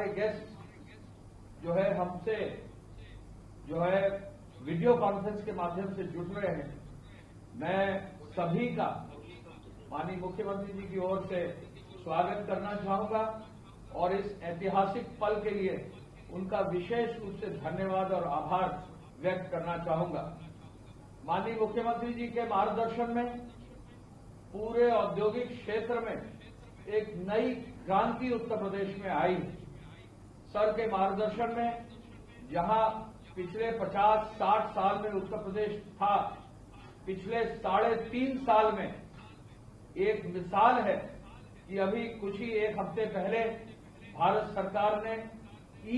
हमारे गेस्ट जो है हमसे जो है वीडियो कॉन्फ्रेंस के माध्यम से जुड़ रहे हैं, मैं सभी का माननीय मुख्यमंत्री जी की ओर से स्वागत करना चाहूंगा और इस ऐतिहासिक पल के लिए उनका विशेष रूप से धन्यवाद और आभार व्यक्त करना चाहूंगा। माननीय मुख्यमंत्री जी के मार्गदर्शन में पूरे औद्योगिक क्षेत्र में एक नई क्रांति उत्तर प्रदेश में आई। सर के मार्गदर्शन में जहां पिछले 50-60 साल में उत्तर प्रदेश था, पिछले 3.5 साल में एक मिसाल है कि अभी कुछ ही एक हफ्ते पहले भारत सरकार ने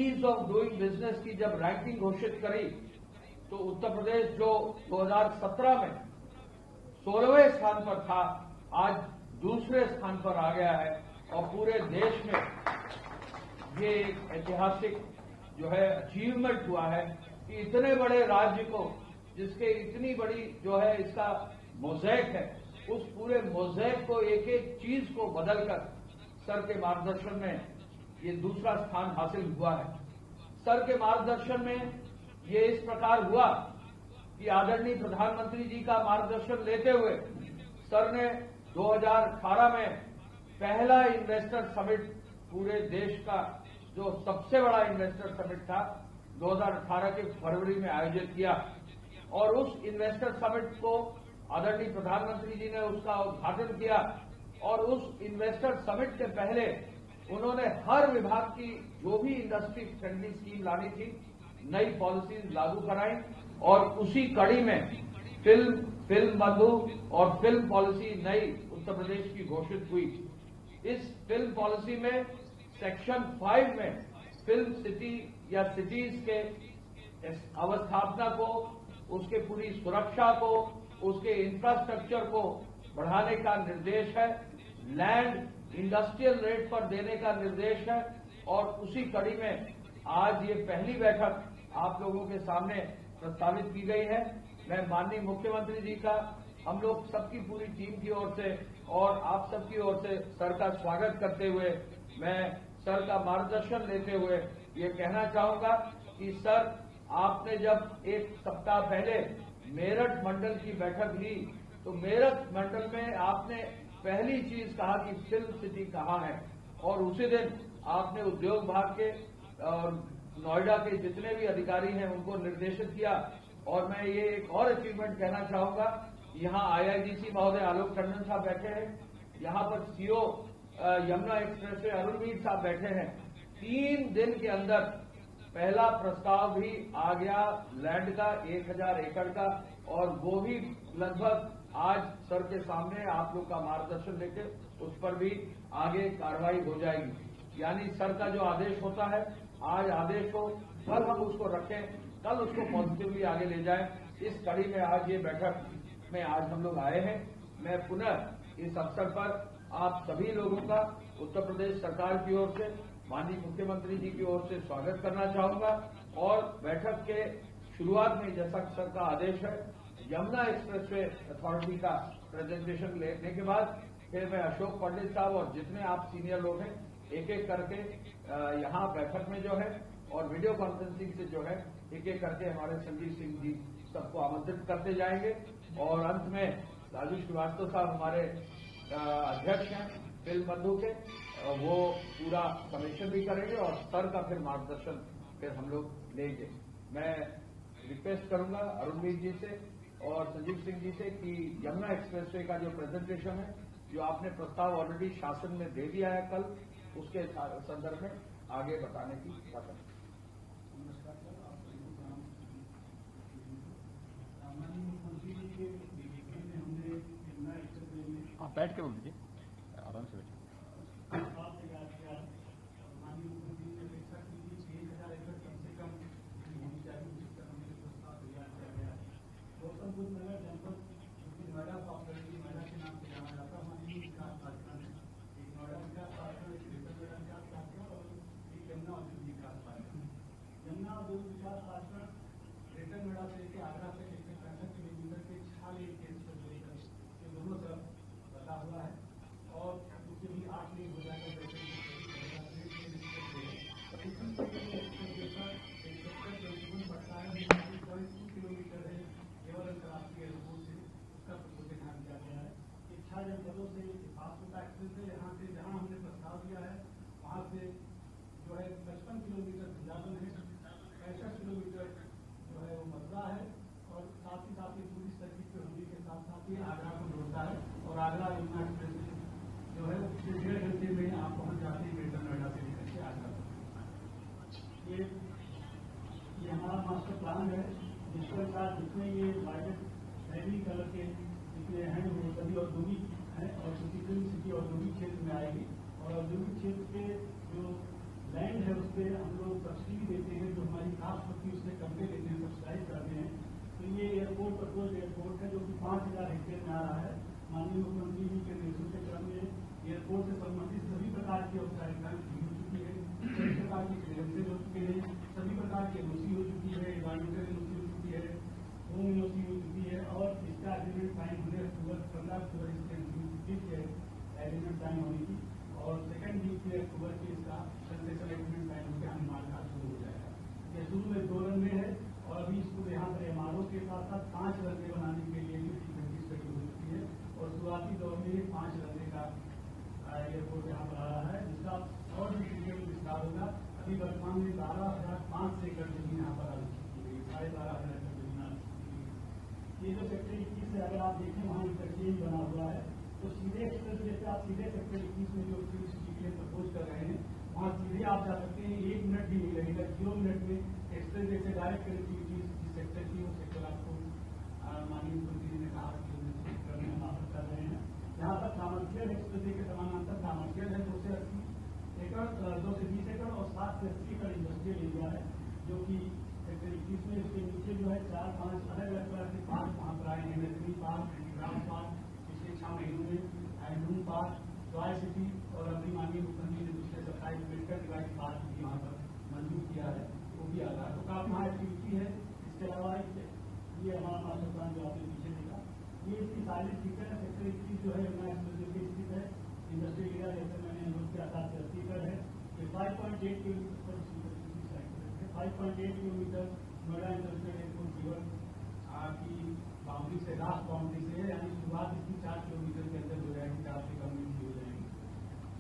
ईज ऑफ डूइंग बिजनेस की जब रैंकिंग घोषित करी तो उत्तर प्रदेश जो 2017 में 16वें स्थान पर था, आज दूसरे स्थान पर आ गया है और पूरे देश में ये एक ऐतिहासिक जो है अचीवमेंट हुआ है कि इतने बड़े राज्य को, जिसके इतनी बड़ी जो है इसका मोज़ेक है, उस पूरे मोज़ेक को एक एक चीज को बदलकर सर के मार्गदर्शन में ये दूसरा स्थान हासिल हुआ है। सर के मार्गदर्शन में ये इस प्रकार हुआ कि आदरणीय प्रधानमंत्री जी का मार्गदर्शन लेते हुए सर ने 2018 में पहला इन्वेस्टर समिट पूरे देश का जो सबसे बड़ा इन्वेस्टर समिट था 2018 के फरवरी में आयोजित किया और उस इन्वेस्टर समिट को आदरणीय प्रधानमंत्री जी ने उसका उद्घाटन किया और उस इन्वेस्टर समिट के पहले उन्होंने हर विभाग की जो भी इंडस्ट्री फ्रेंडली स्कीम लानी थी, नई पॉलिसीज लागू कराई और उसी कड़ी में फिल्म बंधु और फिल्म पॉलिसी नई उत्तर प्रदेश की घोषित हुई। इस फिल्म पॉलिसी में सेक्शन 5 में फिल्म सिटी या सिटीज के अवस्थापना को, उसके पूरी सुरक्षा को, उसके इंफ्रास्ट्रक्चर को बढ़ाने का निर्देश है, लैंड इंडस्ट्रियल रेट पर देने का निर्देश है और उसी कड़ी में आज ये पहली बैठक आप लोगों के सामने प्रस्तावित की गई है। मैं माननीय मुख्यमंत्री जी का, हम लोग सबकी पूरी टीम की ओर से और आप सबकी ओर से सर का स्वागत करते हुए मैं सर का मार्गदर्शन लेते हुए ये कहना चाहूंगा कि सर, आपने जब एक सप्ताह पहले मेरठ मंडल की बैठक ली तो मेरठ मंडल में आपने पहली चीज कहा कि फिल्म सिटी कहाँ है और उसी दिन आपने उद्योग विभाग के और नोएडा के जितने भी अधिकारी हैं उनको निर्देशित किया। और मैं ये एक और अचीवमेंट कहना चाहूंगा, यहाँ IIGC महोदय आलोक टंडन साहब बैठे हैं, यहाँ पर CO Yamuna expressway Arunveer साहब बैठे हैं। 3 दिन के अंदर पहला प्रस्ताव भी आ गया लैंड का 1000 एकड़ का और वो भी लगभग आज सर के सामने आप लोग का मार्गदर्शन लेके उस पर भी आगे कार्रवाई हो जाएगी। यानी सर का जो आदेश होता है, आज आदेश हो, कल हम उसको रखें, कल उसको पॉजिटिवली आगे ले जाएं। इस कड़ी में आज ये बैठक में आज हम लोग आए हैं। मैं पुनः इस अवसर पर आप सभी लोगों का उत्तर प्रदेश सरकार की ओर से, माननीय मुख्यमंत्री जी की ओर से स्वागत करना चाहूंगा और बैठक के शुरुआत में जैसा सर का आदेश है, यमुना एक्सप्रेसवे अथॉरिटी का प्रेजेंटेशन लेने के बाद फिर मैं अशोक पंडित साहब और जितने आप सीनियर लोग हैं एक एक करके यहाँ बैठक में जो है और वीडियो कॉन्फ्रेंसिंग से जो है एक एक करके हमारे संजीव सिंह जी सबको आमंत्रित करते जाएंगे और अंत में राजू श्रीवास्तव साहब हमारे अध्यक्ष हैं फिल्म बंधु के, वो पूरा समीक्षण भी करेंगे और सर का फिर मार्गदर्शन फिर हम लोग लेंगे। मैं रिक्वेस्ट करूंगा अरुणवीर जी से और संजीव सिंह जी से कि यमुना एक्सप्रेसवे का जो प्रेजेंटेशन है, जो आपने प्रस्ताव ऑलरेडी शासन में दे दिया है कल, उसके संदर्भ में आगे बताने की बात है। आप बैठ के बोल दीजिए, आराम से बैठिए। यमुना औद्योगिक विकास पार्षद ग्रेटर नोएडा से लेकर आगरा से 165 किलोमीटर के 6 लेन के दोनों तरफ बता हुआ है और उससे भी 8 लेन हो जाएगा। ये हमारा मास्टर प्लान है, जिसके साथ जितने ये वायलेट बैगनी कलर के जितने हैं वो सभी औद्योगिक हैं और सिटी औद्योगिक क्षेत्र में आएगी। और औद्योगिक क्षेत्र के जो लैंड है उस पर हम लोग सब्सिडी देते हैं, जो हमारी खास होती है उससे कम पे देते हैं, सब्सिडाइज करते हैं। तो ये एयरपोर्ट प्रपोज एयरपोर्ट है जो कि 5000 हेक्टेयर में आ रहा है। माननीय मुख्यमंत्री जी के निर्देशों के क्रम में एयरपोर्ट से संबंधित सभी प्रकार की औपचारिकताएं हो चुकी है, सभी प्रकार की क्लियरेंसेज हो चुके हैं, सभी प्रकार की एनओसी हो चुकी है, एनवायरमेंटल एनओसी हो चुकी है, होम एनओसी हो चुकी है और इसका एग्रीमेंट साइन होने 15 अक्टूबर इसके एग्रीमेंट साइन होने की और सेकेंड वीक में अक्टूबर की इसका कंसेशन एग्रीमेंट साइन होकर हमारे कार्य शुरू हो जाएगा। ये शुरू में 2 रन में है और अभी इसको यहाँ पर एमआरओ के साथ साथ 5 रनवे बनाने के लिए भी फ्रीक्वेंसी स्टडी हो चुकी है और शुरुआती दौर में 5 रनवे का एयरपोर्ट यहाँ पर आ रहा है, जिसका और भी फ्रीक्वेंसी विस्तार होगा। अभी वर्तमान में 12,500 एकड़ जमीन यहाँ पर आलोचित की गई, 12,500 एकड़ जमीन आलोचित की गई। ये जो सेक्टर 21 है, अगर आप देखें वहाँ इंटरचेंज बना हुआ है, तो सीधे एक्सप्रेस जैसे आप सीधे सेक्टर 21 में जो सिटी के लिए प्रपोज कर रहे हैं वहाँ सीधे आप जा सकते हैं, 1 मिनट भी नहीं लगेगा, 0 मिनट में एक्सप्रेस जैसे डायरेक्ट कनेक्टिविटी जिस सेक्टर की वो सेक्टर आपको माननीय मुख्यमंत्री जी ने कहा कि करने हम ऑफर कर रहे हैं। यहाँ पर कॉमर्शियल एक्सप्रेस के समानांतर कॉमर्शियल है 2 से 80 एकड़, 2 से 20 एकड़ और 7 से 80 एकड़ इंडस्ट्रियल एरिया है, जो कि सेक्टर 21 में उसके नीचे जो है 4-5 अलग अलग तरह के पार्क वहाँ पर आए हैं, नेशनल पार्क, हैंडीक्राफ्ट पार्क, पिछले 6 महीनों में हैंडलूम पार्क, टॉय सिटी और अभी माननीय मुख्यमंत्री ने दूसरे 27 मेडिकल डिवाइस पार्क भी वहाँ पर मंजूर किया है, वो भी आ रहा है। तो काफी वहाँ एक्टिविटी है। इसके अलावा ये हमारा मास्टर प्लान जो आपने पीछे देखा, ये इसकी सारी फीचर है। सेक्टर 21 जो है यमुना एक्सप्रेस पे स्थित है, इंडस्ट्रियल एरिया जैसे मैंने अनुरोध किया 7 से 80 एकड़ है। ये 5.8 kilometre 5.8 kilometre Noida international airport केवल की बाउंड्री से लास्ट बाउंड्री से है, यानी शुरुआत इसकी 4 किलोमीटर के अंदर हो जाएगी, 4 से कम नहीं हो जाएगी।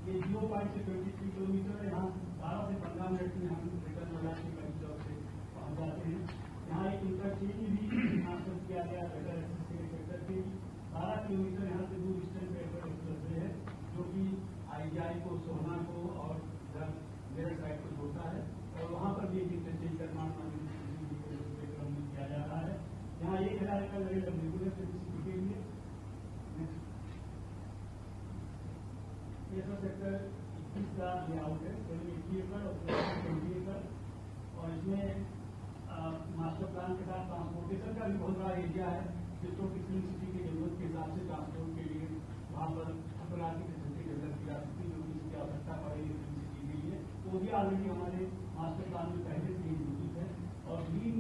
ये 0 पॉइंट से 23 किलोमीटर है, यहाँ 12 से 15 मिनट में हम रिटर्न नोएडा की बड़ी चौक से पहुँच जाते हैं। यहाँ एक इंटरचेंज भी हासिल किया गया बेटर एक्सेस के सेक्टर के 12 किलोमीटर यहाँ से दूर ईस्टर्न पेपर एक्सप्रेस है, जो कि IGI को, सोहना को और मेरठ साइड को जोड़ता है और वहाँ पर भी एक इंटरचेंज का निर्माण क्रम में किया जा रहा है। यहाँ 1000 एकड़ लगेगा रेगुलर सिटी के लिए। ये सब सेक्टर 21 का लेआउट है, 80 एकड़ और 20 एकड़ और इसमें मास्टर प्लान के साथ ट्रांसपोर्टेशन का भी बहुत बड़ा एरिया है, जिसको किसी सिटी की जरूरत के हिसाब से ट्रांसपोर्ट के लिए वहाँ पर हर प्रकार की फैसिलिटी डेवलप की जा सकती है, जो कि इसकी आवश्यकता पड़ेगी सिटी के लिए। तो भी ऑलरेडी हमारे मास्टर प्लान में पहले से ही मौजूद है। और ग्रीन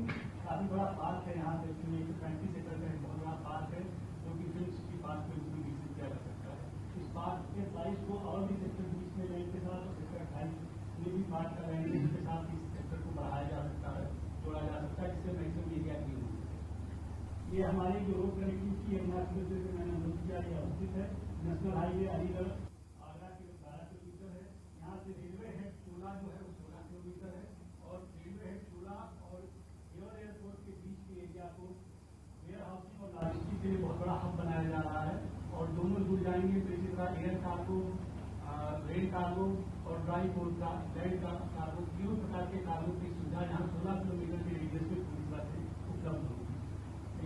काफी बड़ा पार्क है, यहाँ पे 35 एकड़ का एक बहुत बड़ा पार्क है, जो कि फिल्म सिटी पार्क में उसमें विकसित किया जा सकता है। इस पार्क के साइज को और भी सेक्टर 20 में लैंड के साथ और सेक्टर 28 में भी पार्क का लैंड के साथ इस सेक्टर को बढ़ाया जा सकता है, जोड़ा जा सकता है, जिससे मैक्सिमम एरिया की हो सके। ये हमारी जो रोड कनेक्टिविटी है मैंने अनुरोध किया, ये अवस्थित है। नेशनल हाईवे अलीगढ़ आगरा के 12 किलोमीटर है। यहाँ से रेलवे हेड चोला जो है वो 16 किलोमीटर है और रेलवे हेड चोला और एयरपोर्ट के बीच के एरिया को वेयर हाउसिंग और लॉजिस्टिक के लिए बहुत बड़ा हब बनाया जा रहा है और दोनों जुड़ जाएंगे। तो इसी तरह एयर कार्गो, रेल कार्गो और ड्राई पोर्ट का लैंड का कार्गो, तीनों प्रकार के कार्गो की सुविधा यहाँ 16 किलोमीटर के रेडियस में पूरी तरह से उपलब्ध होगी।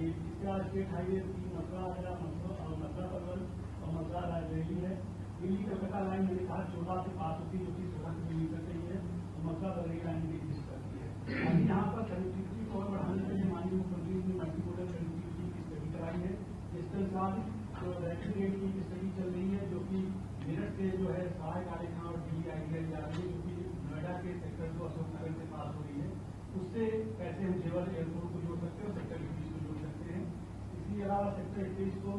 इसका स्टेट हाईवे मथुरा आगरा और मथुरा परवल और मथुरा रायबरेली है। दिल्ली कलकत्ता लाइन मैंने कहा 14 से पास होती है, जो कि 16 किलोमीटर से ही है, और मथुरा बरेली लाइन भी एग्जिस्ट करती है। अभी यहाँ पर कनेक्टिविटी को और बढ़ाने के लिए माननीय मुख्यमंत्री ने मल्टीमोडल कनेक्टिविटी की स्टडी कराई है। इसके साथ जो रैपिड रेल की स्टडी चल रही है, जो कि मेरठ से जो है सहायक आलेखा और दिल्ली आइडिया जा रही है, जो कि नोएडा के सेक्टर जो अशोकनगर से पास हो रही है, उससे कैसे हम जेवर एयरपोर्ट को जोड़ सकते हैं और सेक्टर 21 को जोड़ सकते हैं। इसके अलावा सेक्टर 21 को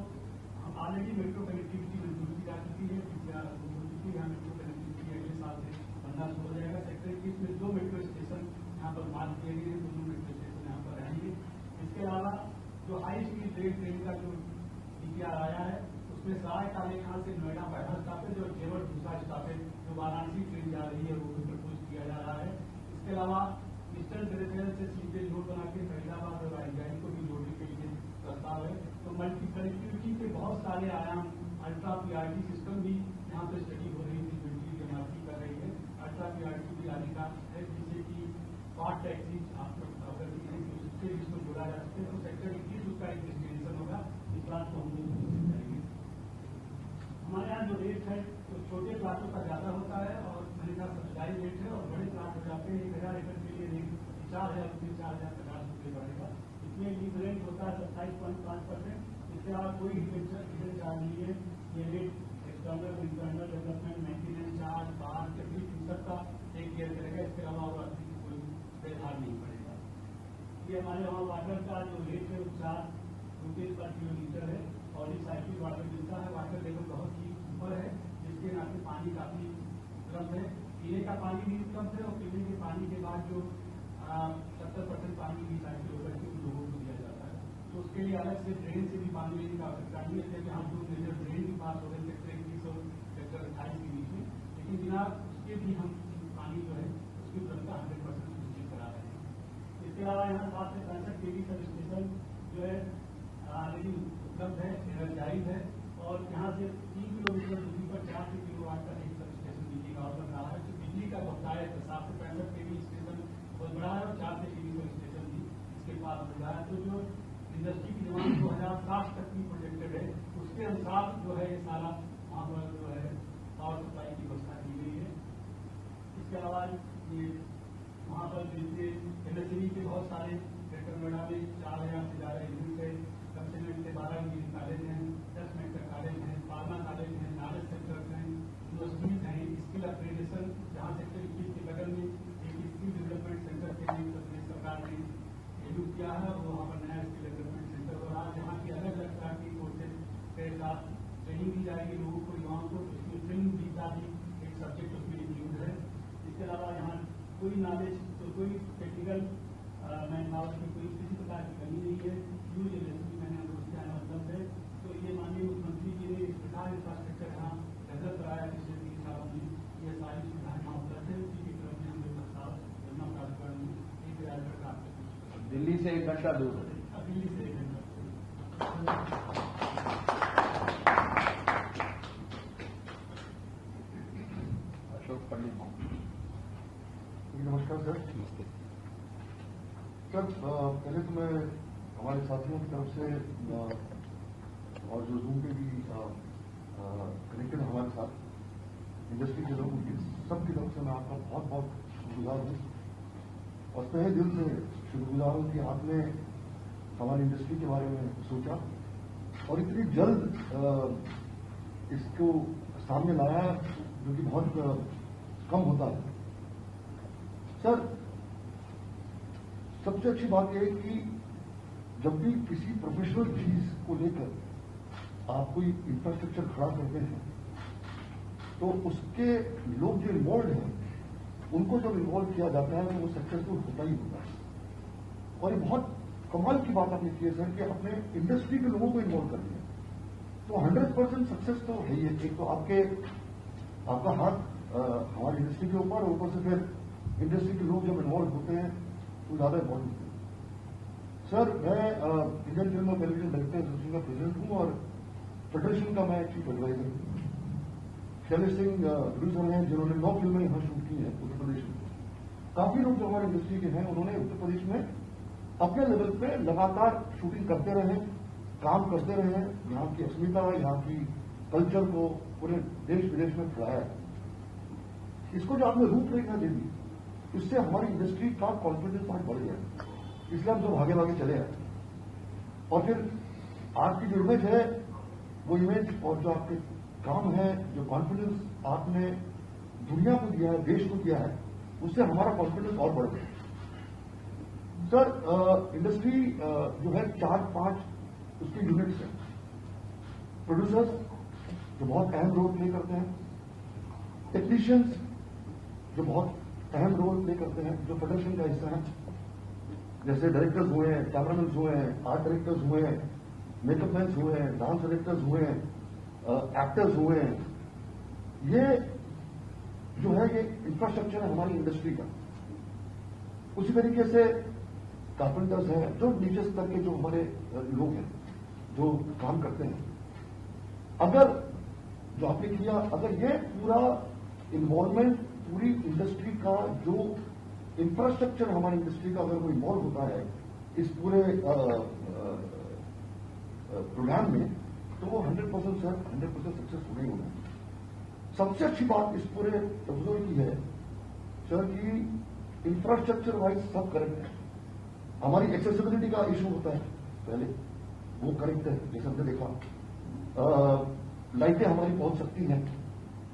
हम ऑलरेडी मेट्रो कनेक्टिविटी मंजूर की जा चुकी है, PCR हो चुकी है। यहाँ मेट्रो कनेक्टिविटी अगले साल से बनना शुरू हो जाएगा। सेक्टर 21 में 2 मेट्रो स्टेशन यहाँ पर मार्क किए गए हैं, 2 मेट्रो स्टेशन यहाँ पर रहेंगे। इसके अलावा जो हाई स्पीड रेल ट्रेन का जो DPR आया है, उसमें सराय काले खान से नोएडा पहला स्टॉपेज और जेवर दूसरा स्टॉपेज जो वाराणसी ट्रेन जा रही है वो भी प्रपोज किया जा रहा है। इसके अलावा ईस्टर्न पेरिफेरल से सीधे रोड बना के फरीदाबाद और IGI को भी जोड़ने के लिए प्रस्ताव है। तो मल्टी कनेक्टिविटी के बहुत सारे आयाम, अल्ट्रा PRT सिस्टम भी यहाँ पे स्टडी हो रही थी, MRT कर रही है। अल्ट्रा PRT भी आने का है, जिससे कि स्मार्ट टैक्सी आप लोग अगर हैं कि उससे इसको जोड़ा जा सकते हैं, तो सेक्टर 21 उसका एक डेस्टिनेशन होगा। इस बात को हम लोग कोशिश करेंगे। हमारे यहाँ जो रेट है तो छोटे प्लाटों का ज्यादा होता है और मैंने कहा सब्सिडाइज रेट है, और बड़े प्लाट हो जाते हैं 1000 एकड़ के लिए रेट 4000 रुपये 4050 रुपये बढ़ेगा। इसमें लीज रेंट होता है 27.5%। इसके अलावा कोई हिडन चार्ज नहीं है। ये rate external internal development maintenance charge बाहर के भी सबका एक ईयर करेगा। इसके अलावा और कोई व्यवहार नहीं पड़ेगा। ये हमारे वहाँ वाटर का जो रेट है वो 4 रुपये पर किलोमीटर है, और रिसाइकिल वाटर मिलता है। वाटर लेवल बहुत ही ऊपर है, जिसके नाते पानी काफी उपलब्ध है। पीने का पानी भी उपलब्ध है, और पीने के पानी के बाद जो 70% पानी रिसाइकिल होकर के लोगों को दिया जाता है। तो उसके लिए अलग से ड्रेन से भी पानी लेने का आवश्यकता नहीं है, क्योंकि हम 2 मेजर ड्रेन भी पास हो रहे सेक्टर 21 और सेक्टर 28 के बीच में। लेकिन बिना उसके भी हम पानी जो है उसकी उपलब्धता 100% सुनिश्चित करा रहे हैं। इसके अलावा यहाँ 7 से 65 केवी सब स्टेशन जो है ऑलरेडी उपलब्ध है, एनर्जाइज है, और यहाँ से 3 किलोमीटर दूरी पर 4 किलोवाट का एक सब स्टेशन बिजली का बन रहा है। तो बिजली का बकाया है 7 से 65 केवी स्टेशन बन रहा है, और 4 से केवी सब स्टेशन भी इसके पास बन रहा है। तो जो इंडस्ट्री की डिमांड 2060 तक की प्रोजेक्टेड है, उसके अनुसार जो है ये सारा वहाँ पर जो है पावर सप्लाई की व्यवस्था की गई है। इसके अलावा ये वहाँ पर जैसे एमएसएमई के बहुत सारे ग्रेटर नोएडा में 4000 से ज्यादा यूनिट है। कंसल्टेंट से 12 इंजीनियरिंग कॉलेज हैं, 10 मेडिकल कॉलेज हैं, फार्मा कॉलेज हैं, नॉलेज सेंटर्स हैं, यूनिवर्सिटीज हैं, स्किल अपग्रेडेशन, जहाँ सेक्टर 21 के बगल में एक स्किल डेवलपमेंट सेंटर के लिए प्रदेश सरकार ने एडूप किया है, और वहाँ पर नया स्किल डेवलपमेंट सेंटर हो रहा है, जहाँ की अलग अलग तरह की कोर्सेज के साथ ट्रेनिंग दी जाएगी लोगों को, युवाओं को। उसमें ट्रेनिंग वीजा भी एक सब्जेक्ट उसमें इंक्लूड है। इसके अलावा यहाँ कोई नॉलेज तो कोई टेक्निकल मैन पावर की कोई किसी प्रकार की कमी नहीं है। यूज इंडस्ट्री मैंने उसके यहाँ मतलब है। तो ये माननीय मुख्यमंत्री जी ने इस प्रकार इंफ्रास्ट्रक्चर यहाँ डेवलप कराया पिछले 3 सालों में। ये सारी सुविधाएं यहाँ उपलब्ध है। उसी की तरफ से हम लोग प्रस्ताव योजना प्राधिकरण में 1000 एकड़ का दिल्ली से 1 घंटा दूर है। दिल्ली से 1 घंटा। अशोक पंडित। नमस्कार सर। सर पहले तो मैं हमारे साथियों की तरफ से और जो जूम पे भी कनेक्टेड हमारे साथ इंडस्ट्री के लोगों की सबकी तरफ से मैं आपका बहुत बहुत शुक्रगुजार हूँ, और तहे दिल से शुक्रगुजार हूँ कि आपने हमारी इंडस्ट्री के बारे में सोचा और इतनी जल्द इसको सामने लाया, जो कि बहुत कम होता है। सर सबसे अच्छी बात यह है कि जब भी किसी प्रोफेशनल चीज को लेकर आप कोई इंफ्रास्ट्रक्चर खड़ा करते हैं, तो उसके लोग जो इन्वॉल्व हैं उनको जब इन्वॉल्व किया जाता है तो वो सक्सेसफुल होता ही होता है। और ये बहुत कमाल की बात आपने की है सर कि आपने इंडस्ट्री के लोगों को इन्वॉल्व कर दिया, तो 100% सक्सेस तो है ही। एक तो आपका हाथ हमारी इंडस्ट्री के ऊपर, ऊपर से फिर इंडस्ट्री के लोग जब इन्वॉल्व होते हैं तो ज्यादा इम्पोर्टेंट है। सर मैं इंडियन फिल्म और टेलीविजन डायरेक्टर एसोसिएशन का प्रेसिडेंट हूं, और फेडरेशन का मैं चीफ एडवाइजर हूं। शैलेश सिंह प्रोड्यूसर हैं जिन्होंने 9 फिल्में यहां शूट की हैं उत्तर प्रदेश में। काफी लोग जो हमारी इंडस्ट्री के हैं उन्होंने उत्तर प्रदेश में अपने लेवल पे लगातार शूटिंग करते रहे, काम करते रहे, यहाँ की अस्मिता, यहाँ की कल्चर को पूरे देश विदेश में फैलाया। इसको जो आपने रूपरेखा दे दी, इससे हमारी इंडस्ट्री का कॉन्फिडेंस बहुत बढ़ गया, इसलिए हम सब भागे भागे चले आए। और फिर आपकी जो इमेज है वो इमेज और जो आपके काम है, जो कॉन्फिडेंस आपने दुनिया को दिया है, देश को दिया है, उससे हमारा कॉन्फिडेंस और बढ़ गया। सर इंडस्ट्री जो है 4-5 उसके यूनिट्स हैं। प्रोड्यूसर्स जो बहुत अहम रोल प्ले करते हैं, टेक्नीशियंस जो बहुत अहम रोल प्ले करते हैं, जो फेडरेशन का हिस्सा है, जैसे डायरेक्टर्स हुए हैं, कैमरामैन हुए हैं, आर्ट डायरेक्टर्स हुए हैं, मेकअप मैन हुए हैं, डांस डायरेक्टर्स हुए हैं, एक्टर्स हुए हैं। ये जो है ये इंफ्रास्ट्रक्चर है हमारी इंडस्ट्री का। उसी तरीके से कारपेंटर्स हैं, जो नीचे स्तर के जो हमारे लोग हैं जो काम करते हैं। अगर जो आपने किया, अगर ये पूरा इन्वॉल्वमेंट पूरी इंडस्ट्री का जो इंफ्रास्ट्रक्चर हमारी इंडस्ट्री का अगर कोई इन्वॉल्व होता है इस पूरे प्रोग्राम में, तो वो 100% सर 100% सक्सेसफुल नहीं होगा। सबसे अच्छी बात इस पूरे प्रपोजल की है सर कि इंफ्रास्ट्रक्चर वाइज सब करेक्ट है। हमारी एक्सेसिबिलिटी का इशू होता है पहले, वो करेक्ट है, जैसे हमने देखा लाइटें हमारी पहुंच सकती हैं,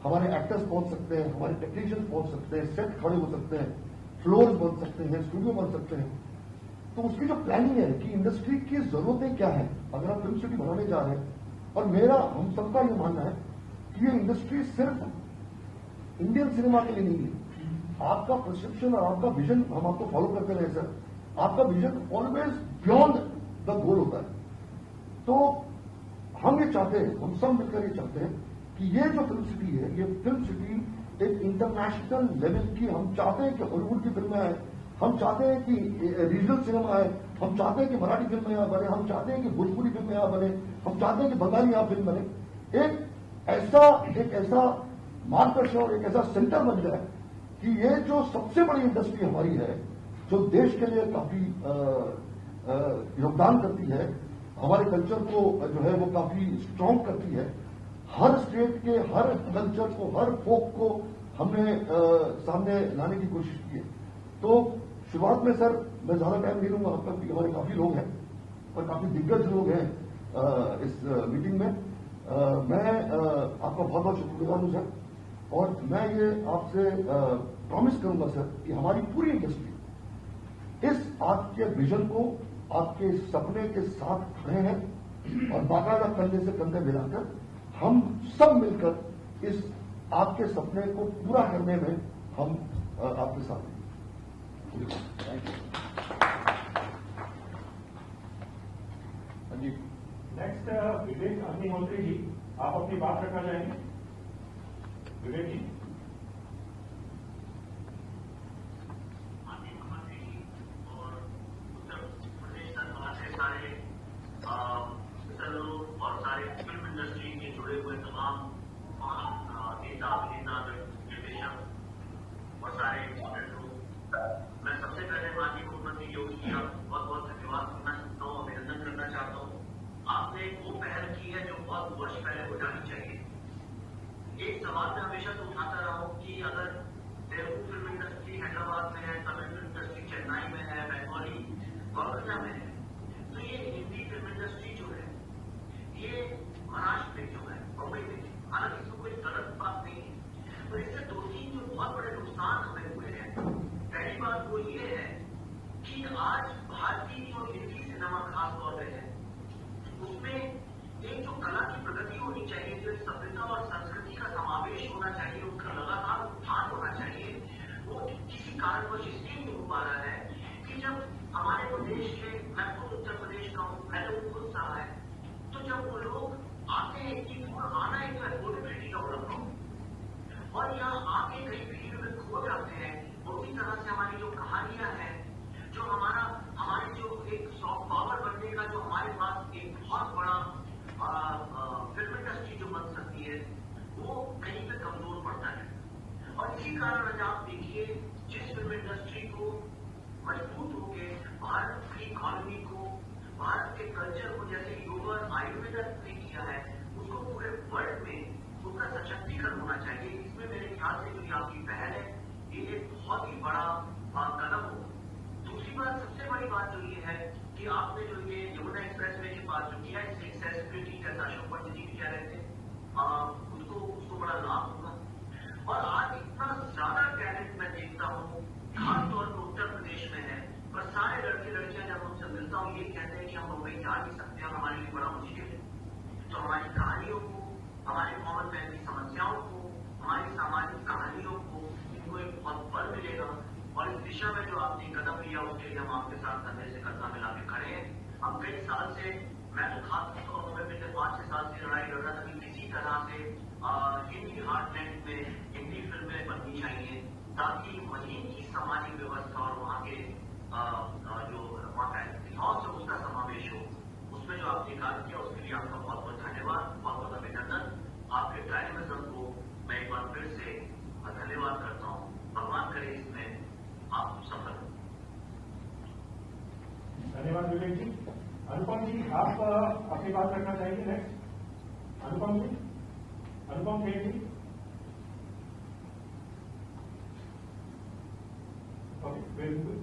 हमारे एक्टर्स पहुंच सकते हैं, हमारे टेक्नीशियंस पहुंच सकते हैं, सेट खड़े हो सकते हैं, फ्लोर्स बन सकते हैं, स्टूडियो बन सकते हैं। तो उसकी जो प्लानिंग है कि इंडस्ट्री की जरूरतें क्या है अगर आप फिल्म सिटी बनाने जा रहे हैं, और मेरा हम सबका ये मानना है कि ये इंडस्ट्री सिर्फ इंडियन सिनेमा के लिए नहीं है। आपका परसेप्शन और आपका विजन हम आपको फॉलो करते रहे सर, आपका vision always beyond the goal होता है। तो हम ये चाहते हैं, हम सब मिलकर ये चाहते हैं कि ये जो फिल्म सिटी है, ये फिल्म सिटी एक इंटरनेशनल लेवल की, हम चाहते हैं कि हॉलीवुड की फिल्में आए, हम चाहते हैं कि रीजनल सिनेमा आए, हम चाहते हैं कि मराठी फिल्में यहाँ बने, हम चाहते हैं कि भोजपुरी फिल्में यहाँ बने, हम चाहते हैं कि बंगाली यहाँ फिल्म बने। एक ऐसा मार्गदर्शन और एक ऐसा सेंटर बन जाए कि ये जो सबसे बड़ी इंडस्ट्री हमारी है, जो देश के लिए काफी योगदान करती है, हमारे कल्चर को जो है वो काफी स्ट्रांग करती है, हर स्टेट के हर कल्चर को, हर फोक को हमने सामने लाने की कोशिश की है। तो शुरुआत में सर मैं ज्यादा टाइम नहीं लूंगा, अब तक हमारे काफी लोग हैं और काफी दिग्गज लोग हैं इस मीटिंग में। मैं आपका बहुत बहुत शुक्रगुजार हूं सर, और मैं ये आपसे प्रॉमिस करूंगा सर कि हमारी पूरी इंडस्ट्री इस आपके विजन को, आपके सपने के साथ खड़े हैं, और बाकायदा कंधे से कंधे मिलाकर हम सब मिलकर इस आपके सपने को पूरा करने में हम आपके साथ हैं। नेक्स्ट विवेक अग्निहोत्री जी, आप अपनी बात रखना चाहेंगे? विवेक जी। और उत्तर प्रदेश सरकार से सारे लोग और सारे फिल्म इंडस्ट्री के जुड़े हुए तमाम नेता, अभिनेता, निर्देशक और सारे लोग, मैं सबसे पहले माननीय मुख्यमंत्री योगी जी का बहुत बहुत धन्यवाद करना चाहता हूँ, अभिनंदन करना चाहता हूँ। आपने वो पहल की है जो बहुत वर्ष पहले हो जानी चाहिए। एक सवाल मैं हमेशा से उठाता रहा हूँ कि अगर तेलुगु फिल्म इंडस्ट्री हैदराबाद में है, तमिल फिल्म इंडस्ट्री चेन्नई में है, बंगाली कोलकाता में है, तो ये हिंदी फिल्म इंडस्ट्री जो है ये महाराष्ट्र में जो है, मुंबई में, हालांकि इसमें कोई गलत बात नहीं है, तो इससे दो तीन जो बहुत बड़े नुकसान हमें हुए हैं। पहली बात वो ये है कि आज भारतीय जो हिंदी सिनेमा खास तौर पर है, उसमें एक जो कला की प्रगति होनी चाहिए, जो सभ्यता और संस्कृति का समावेश होना चाहिए, उसका लगातार उत्थान होना चाहिए, वो किसी कारणवश इसलिए नहीं हो पा रहा है कि जब हमारे प्रदेश के, मैं खुद उत्तर प्रदेश का हूँ, मैंने वो खुद सहा है, तो जब वो लोग आते हैं कि आना एक अफोर्डेबिलिटी का प्रॉब्लम, और यहाँ आके कई भीड़ में खो जाते हैं। उसी तरह से हमारी जो कहानियां हैं, जो हमारी जो एक सॉफ्ट पावर बनने का जो हमारे पास एक बहुत बड़ा फिल्म इंडस्ट्री जो बन सकती है, वो कहीं पे कमजोर पड़ता है। और इसी कारण आज आप देखिए, जिस फिल्म इंडस्ट्री को मजबूत होके भारत की इकोनॉमी को, भारत के कल्चर को, जैसे योग और आयुर्वेद ने किया है, उसको पूरे वर्ल्ड में उसका सशक्तिकरण होना चाहिए। इसमें मेरे ख्याल से जो आपकी पहल है, ये एक बहुत ही बड़ा कदम हो। दूसरी बात, सबसे बड़ी बात जो ये है कि आपने जो ये यमुना एक्सप्रेस वे की बात जो किया, इससे एक्सेसिबिलिटी जैसा अशोक पंडित जी भी कह रहे थे, उसको बड़ा लाभ होगा। और आज इतना ज्यादा टैलेंट मैं देखता हूँ, खासतौर पर उत्तर प्रदेश में है, पर सारे लड़के लड़कियां जब उनसे मिलता हूँ, ये कहते हैं कि हम मुंबई जा नहीं सकते और हमारे लिए बड़ा मुश्किल है। तो हमारी कहानियों को, हमारे कॉमन मैन की समस्याओं को, हमारी सामाजिक कहानियों को, इनको एक बहुत बल मिलेगा। और इस दिशा में जो आपने कदम लिया, उसके लिए हम आपके साथ कंधे से कंधा मिला के खड़े हैं। हम कई साल से, मैं तो खास तौर पर पिछले 5-6 साल से लड़ाई लड़ रहा था कि किसी तरह से हिंदी हार्टलैंड में हिंदी फिल्में बननी चाहिए, ताकि वहीं की सामाजिक व्यवस्था और वहाँ के जो वहाँ का इतिहास है उसका समावेश हो। उसमें जो आपने कार्य किया, उसके लिए आपका बहुत बहुत धन्यवाद, बहुत बहुत अभिनंदन। आपके डायनेमिज्म को मैं एक बार फिर से धन्यवाद करता हूँ। भगवान करे इसमें आप सब धन्यवाद विवेक जी। अनुपम जी, आप अपनी बात रखना चाहेंगे next? Anupam ji, Anupam Kher ji.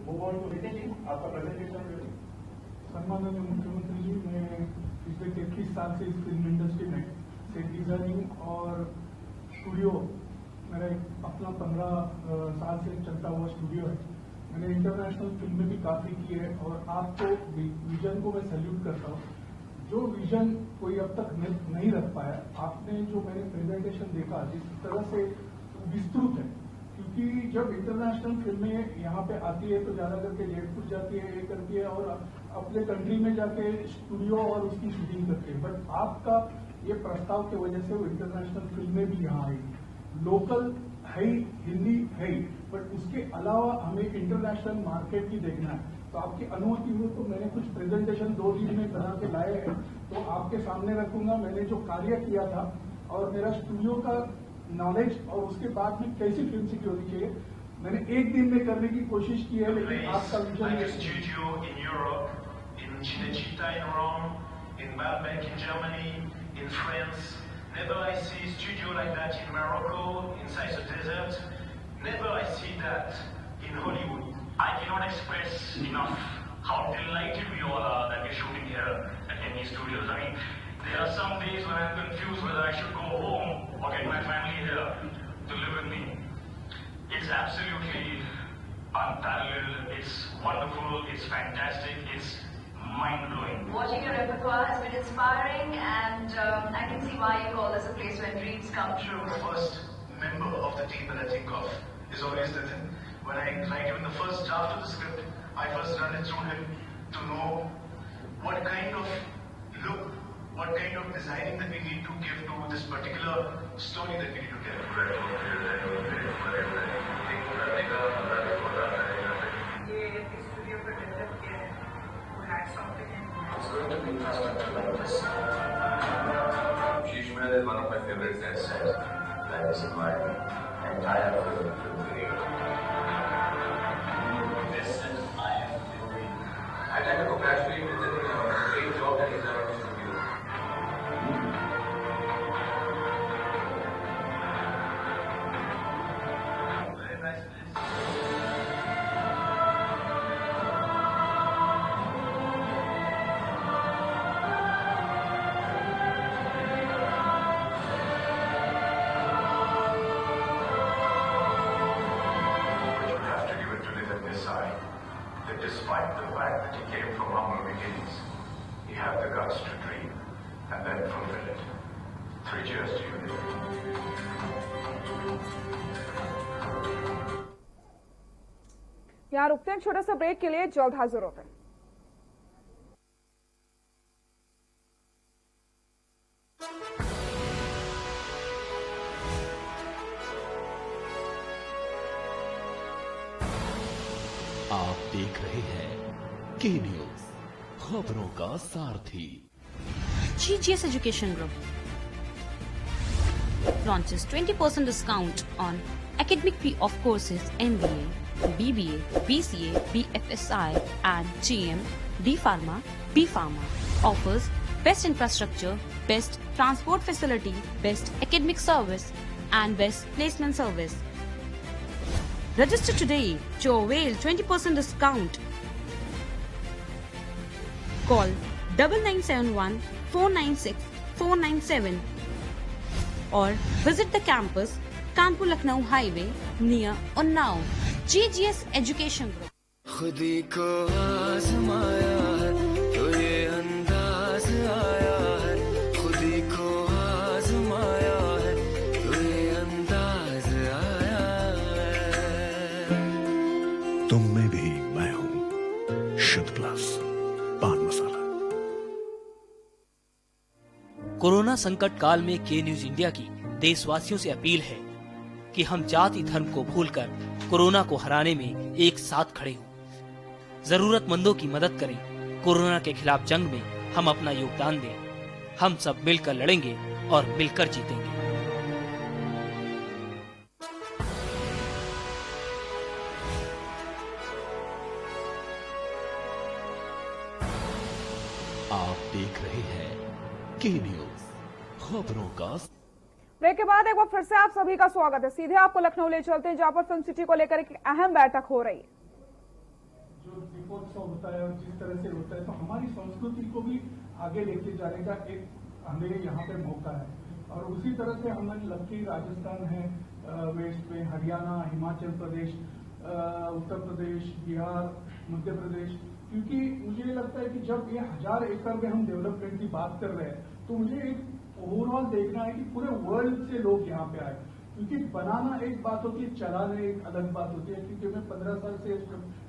Move on to Nitin ji, आपका प्रेजेंटेशन। सम्माननीय मुख्यमंत्री जी, मैं पिछले 33 साल से इस फिल्म इंडस्ट्री में सेट डिजाइनिंग और स्टूडियो, मेरा एक अपना 15 साल से चलता हुआ स्टूडियो है। मैंने इंटरनेशनल फिल्में भी काफी की है और आपको विजन को मैं सैल्यूट करता हूँ। जो विजन कोई अब तक नहीं रख पाया, आपने जो मैंने प्रेजेंटेशन देखा जिस तरह से विस्तृत है, क्योंकि जब इंटरनेशनल फिल्में यहाँ पे आती है तो ज्यादा करके जयपुर जाती है, ये करती है और अपने कंट्री में जाके स्टूडियो और उसकी शूटिंग करती है। बट आपका ये प्रस्ताव की वजह से वो इंटरनेशनल फिल्में भी यहाँ आएगी। लोकल है ही, हिंदी है ही, बट उसके अलावा हमें इंटरनेशनल मार्केट भी देखना है। तो आपकी अनुमति हो तो मैंने कुछ प्रेजेंटेशन 2 दिन में बना के लाए हैं, तो आपके सामने रखूंगा। मैंने जो कार्य किया था और मेरा स्टूडियो का नॉलेज और उसके बाद में कैसी फिल्म सिटी होनी चाहिए, मैंने 1 दिन में करने की कोशिश की है, लेकिन आपका vision studio in Europe, in Cinecittà in Rome, in Baalbek in Germany, in France. Never I see studio like that in Morocco, inside the desert. Never I see that in Hollywood. I cannot express enough how delighted we all are that we're shooting here at NE Studios. I mean, there are some days when I'm confused whether I should go home or get my family here to live with me. It's absolutely unparalleled. It's wonderful. It's fantastic. It's mind-blowing. Watching your repertoire has been inspiring, and I can see why you call this a place where dreams come true. The first member of the team that I think of is always Nitin. When I write even the first draft of the script, I first run it through him to know what kind of look, what kind of designing that we need to give to this particular story that we need to tell. It's going to be infrastructure like this. Sheesh Mahal is one of my favorite sets that is in my entire film career. This is my movie. I'd like to congratulate Nitin on the great job that he's done on the studio. Very nice place. Despite the fact that he came from humble beginnings, he had the guts to dream and then fulfill it. 3 cheers to you, Nitin. यहाँ रुकते हैं छोटा सा break के लिए, जल्द हाजिर होते हैं। आप देख रहे हैं के न्यूज, खबरों का सारथी। GGS Education Group launches 20% discount on academic fee of courses MBA, BBA, BCA, BFSI and GM, D Pharma, B Pharma. Offers best infrastructure, best transport facility, best academic service and best placement service. Register today to avail 20% discount. Call 9971 496 497 or visit the campus Kanpur Lucknow Highway near Unnao. GGS Education Group. खुदी को आजमाया है तो ये अंदाज आया है, खुदी को आजमाया है तो ये अंदाज आया है। तुम में भी मैं हूं, शुद्ध प्लस पान मसाला। कोरोना संकट काल में के न्यूज इंडिया की देशवासियों से अपील है कि हम जाति धर्म को भूलकर कोरोना को हराने में एक साथ खड़े हों, जरूरतमंदों की मदद करें। कोरोना के खिलाफ जंग में हम अपना योगदान दें। हम सब मिलकर लड़ेंगे और मिलकर जीतेंगे। देख रहे हैं के न्यूज, खबरों का। ब्रेक के बाद एक बार फिर से आप सभी का स्वागत है। सीधे आपको लखनऊ ले चलते हैं, जहां पर फिल्म सिटी को लेकर एक अहम बैठक हो रही है। जो दीपोत्सव होता है और जिस तरह से होता है, तो हमारी संस्कृति को भी आगे लेके जाने का एक हमें यहाँ पे मौका है। और उसी तरह से हमारे लकी राजस्थान है, वेस्ट में हरियाणा, हिमाचल प्रदेश, उत्तर प्रदेश, बिहार, मध्य प्रदेश, क्योंकि मुझे ये लगता है कि जब ये 1000 एकड़ में हम डेवलपमेंट की बात कर रहे हैं, तो मुझे एक ओवरऑल देखना है कि पूरे वर्ल्ड से लोग यहाँ पे आए। क्योंकि बनाना एक बात होती है, चलाना एक अलग बात होती है। क्योंकि मैं 15 साल से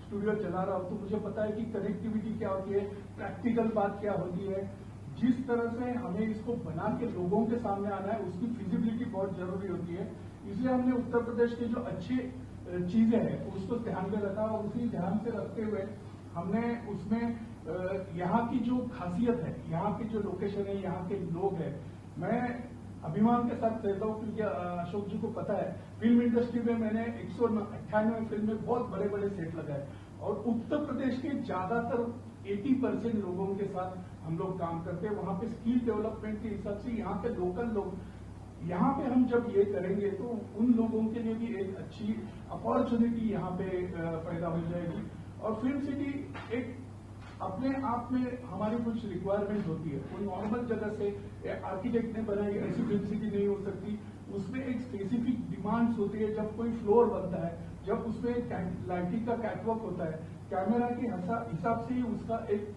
स्टूडियो चला रहा हूँ, तो मुझे पता है कि कनेक्टिविटी क्या होती है, प्रैक्टिकल बात क्या होती है। जिस तरह से हमें इसको बना के लोगों के सामने आना है, उसकी फिजिबिलिटी बहुत जरूरी होती है। इसलिए हमने उत्तर प्रदेश के जो अच्छी चीजें हैं उसको ध्यान में रखा, और उसी ध्यान से रखते हुए हमने उसमें यहाँ की जो खासियत है, यहाँ की जो लोकेशन है, यहाँ के लोग हैं, मैं अभिमान के साथ कहता हूँ। क्योंकि अशोक जी को पता है, फिल्म इंडस्ट्री में मैंने 198 फिल्म में बहुत बड़े बड़े सेट लगाए, और उत्तर प्रदेश के ज्यादातर 80% लोगों के साथ हम लोग काम करते हैं। वहाँ पे स्किल डेवलपमेंट के हिसाब से यहाँ के लोकल लोग, यहाँ पे हम जब ये करेंगे तो उन लोगों के लिए भी एक अच्छी अपॉर्चुनिटी यहाँ पे पैदा हो जाएगी। और फिल्म सिटी एक अपने आप में हमारी कुछ रिक्वायरमेंट होती है। कोई नॉर्मल जगह से आर्किटेक्ट ने बनाई ऐसी फिल्म सिटी नहीं हो सकती। उसमें एक स्पेसिफिक डिमांड्स होती है। जब कोई फ्लोर बनता है, जब उसमें लाइटिंग का कैटवॉक होता है, कैमरा के हिसाब से ही उसका एक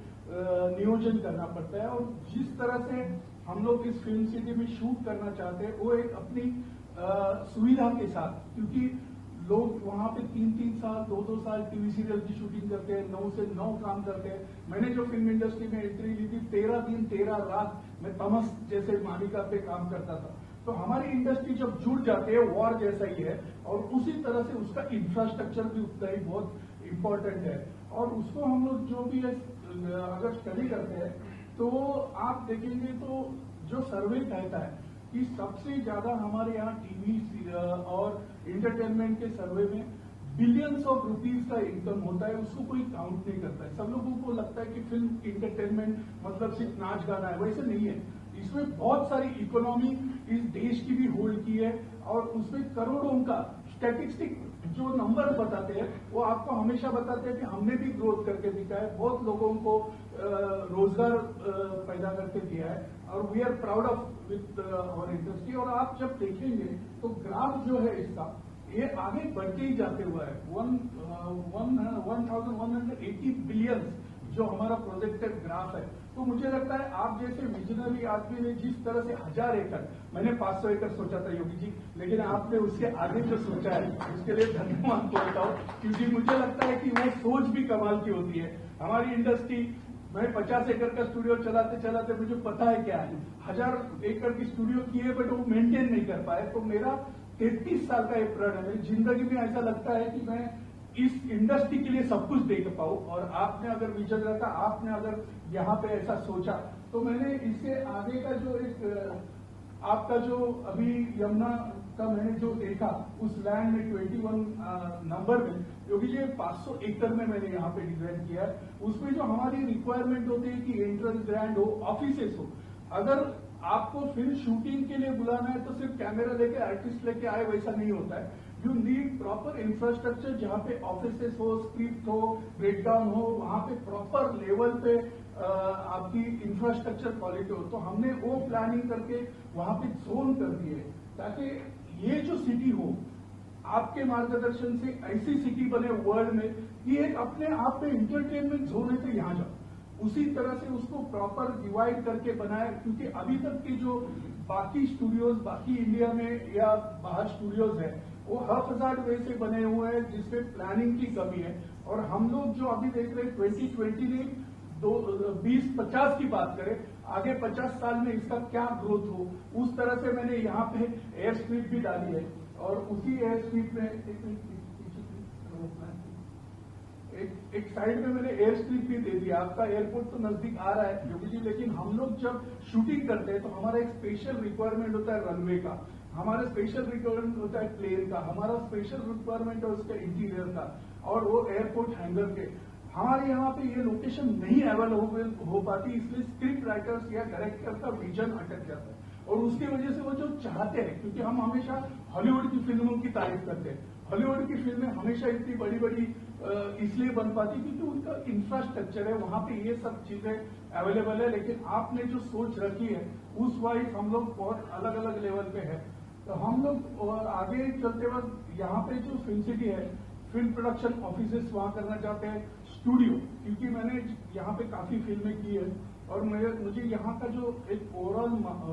नियोजन करना पड़ता है। और जिस तरह से हम लोग इस फिल्म सिटी में शूट करना चाहते हैं, वो एक अपनी सुविधा के साथ, क्योंकि लोग वहाँ पे 3-3 साल, 2-2 साल टीवी सीरियल की शूटिंग करते हैं, 9 से 9 काम करते हैं। मैंने जो फिल्म इंडस्ट्री में एंट्री ली थी, 13 दिन 13 रात मैं तमस जैसे मालिका पे काम करता था। तो हमारी इंडस्ट्री जब जुड़ जाती है, वॉर जैसा ही है, और उसी तरह से उसका इंफ्रास्ट्रक्चर भी उतना ही बहुत इम्पोर्टेंट है। और उसको हम लोग जो भी अगर स्टडी करते हैं, तो आप देखेंगे तो जो सर्वे कहता है कि सबसे ज्यादा हमारे यहाँ टीवी और एंटरटेनमेंट के सर्वे में बिलियंस ऑफ रुपीज का इनकम होता है। उसको कोई काउंट नहीं करता है। सब लोगों को लगता है कि फिल्म इंटरटेनमेंट मतलब सिर्फ नाच गाना है, वैसे नहीं है। इसमें बहुत सारी इकोनॉमी इस देश की भी होल्ड की है, और उसमें करोड़ों का स्टैटिस्टिक जो नंबर बताते हैं, वो आपको हमेशा बताते हैं कि हमने भी ग्रोथ करके दिखा है, बहुत लोगों को रोजगार पैदा करके दिया है, और we are proud of with our industry. और आप जब देखेंगे तो ग्राफ जो है इसका, ये आगे बढ़ते ही जाते हुआ है। 1180 बिलियन जो हमारा प्रोजेक्टेड ग्राफ है। तो मुझे लगता है आप जैसे विजनरी आदमी ने जिस तरह से 1000 एकड़, मैंने 500 एकड़ सोचा था योगी जी, लेकिन आपने उसके आगे जो सोचा है उसके लिए धन्यवाद बोलता हूँ। क्योंकि मुझे लगता है कि वो सोच भी कमाल की होती है। हमारी इंडस्ट्री, मैं 50 एकड़ का स्टूडियो चलाते चलाते मुझे पता है क्या है, 1000 एकड़ की स्टूडियो की है, बट वो मेंटेन नहीं कर पाए। तो मेरा 33 साल का एक प्रण है। मेरी जिंदगी में ऐसा लगता है कि मैं इस इंडस्ट्री के लिए सब कुछ दे पाऊं। और आपने अगर विजन रखा, आपने अगर यहाँ पे ऐसा सोचा, तो मैंने इससे आगे का जो एक आपका जो अभी यमुना का मैंने जो देखा, उस लैंड में 21 नंबर में योगी जी 500 एकड़ में मैंने यहाँ पे डिजाइन किया है। उसमें जो हमारी रिक्वायरमेंट होती है कि एंट्रेंस ग्रैंड हो, ऑफिसेस हो। अगर आपको फिल्म शूटिंग के लिए बुलाना है तो सिर्फ कैमरा लेके आर्टिस्ट लेके आए, वैसा नहीं होता है। यू नीड प्रॉपर इंफ्रास्ट्रक्चर, जहाँ पे ऑफिसेस हो, स्क्रिप्ट हो, ब्रेकडाउन हो, वहाँ पे प्रॉपर लेवल पे आपकी इंफ्रास्ट्रक्चर क्वालिटी हो। तो हमने वो प्लानिंग करके वहाँ पे जोन कर दिए, ताकि ये जो सिटी हो, आपके मार्गदर्शन से ऐसी सिटी बने वर्ल्ड में कि एक अपने आप में इंटरटेनमेंट जोन है, तो यहाँ जाओ। उसी तरह से उसको प्रॉपर डिवाइड करके बनाया। क्योंकि अभी तक के जो बाकी स्टूडियोज, बाकी इंडिया में या बाहर स्टूडियोज है, वो हज़ार वे से बने हुए हैं, जिसमें प्लानिंग की कमी है। और हम लोग जो अभी देख रहे हैं 2020 में 20-50 की बात करें, आगे 50 साल में इसका क्या ग्रोथ हो, उस तरह से मैंने यहाँ पे एयर स्ट्रिप भी डाली है। और उसी एयर स्ट्रिप में एक साइड में मैंने एयर स्ट्रिप भी दे दिया। आपका एयरपोर्ट तो नजदीक आ रहा है योगी जी, लेकिन हम लोग जब शूटिंग करते हैं तो हमारा एक स्पेशल रिक्वायरमेंट होता है रनवे का, हमारा स्पेशल रिक्वायरमेंट होता है प्लेन का, हमारा स्पेशल रिक्वायरमेंट है उसका इंटीरियर का, और वो एयरपोर्ट हैंगर के। हमारे यहाँ पे ये लोकेशन नहीं अवेलेबल हो पाती, इसलिए स्क्रिप्ट राइटर्स या डायरेक्टर का विजन अटक जाता है और उसकी वजह से वो जो चाहते हैं, क्योंकि हम हमेशा हॉलीवुड की फिल्मों की तारीफ करते हैं, हॉलीवुड की फिल्में हमेशा इतनी बड़ी बड़ी इसलिए बन पाती क्योंकि उनका इंफ्रास्ट्रक्चर है, वहां पे ये सब चीजें अवेलेबल है। लेकिन आपने जो सोच रखी है उस वाइज हम लोग बहुत अलग अलग लेवल पे है। तो हम लोग आगे चलते वक्त यहाँ पे जो फिल्म सिटी है, फिल्म प्रोडक्शन ऑफिसेस वहां करना चाहते हैं, स्टूडियो, क्योंकि मैंने यहाँ पे काफी फिल्में की है और मुझे यहाँ का जो एक ओवरऑल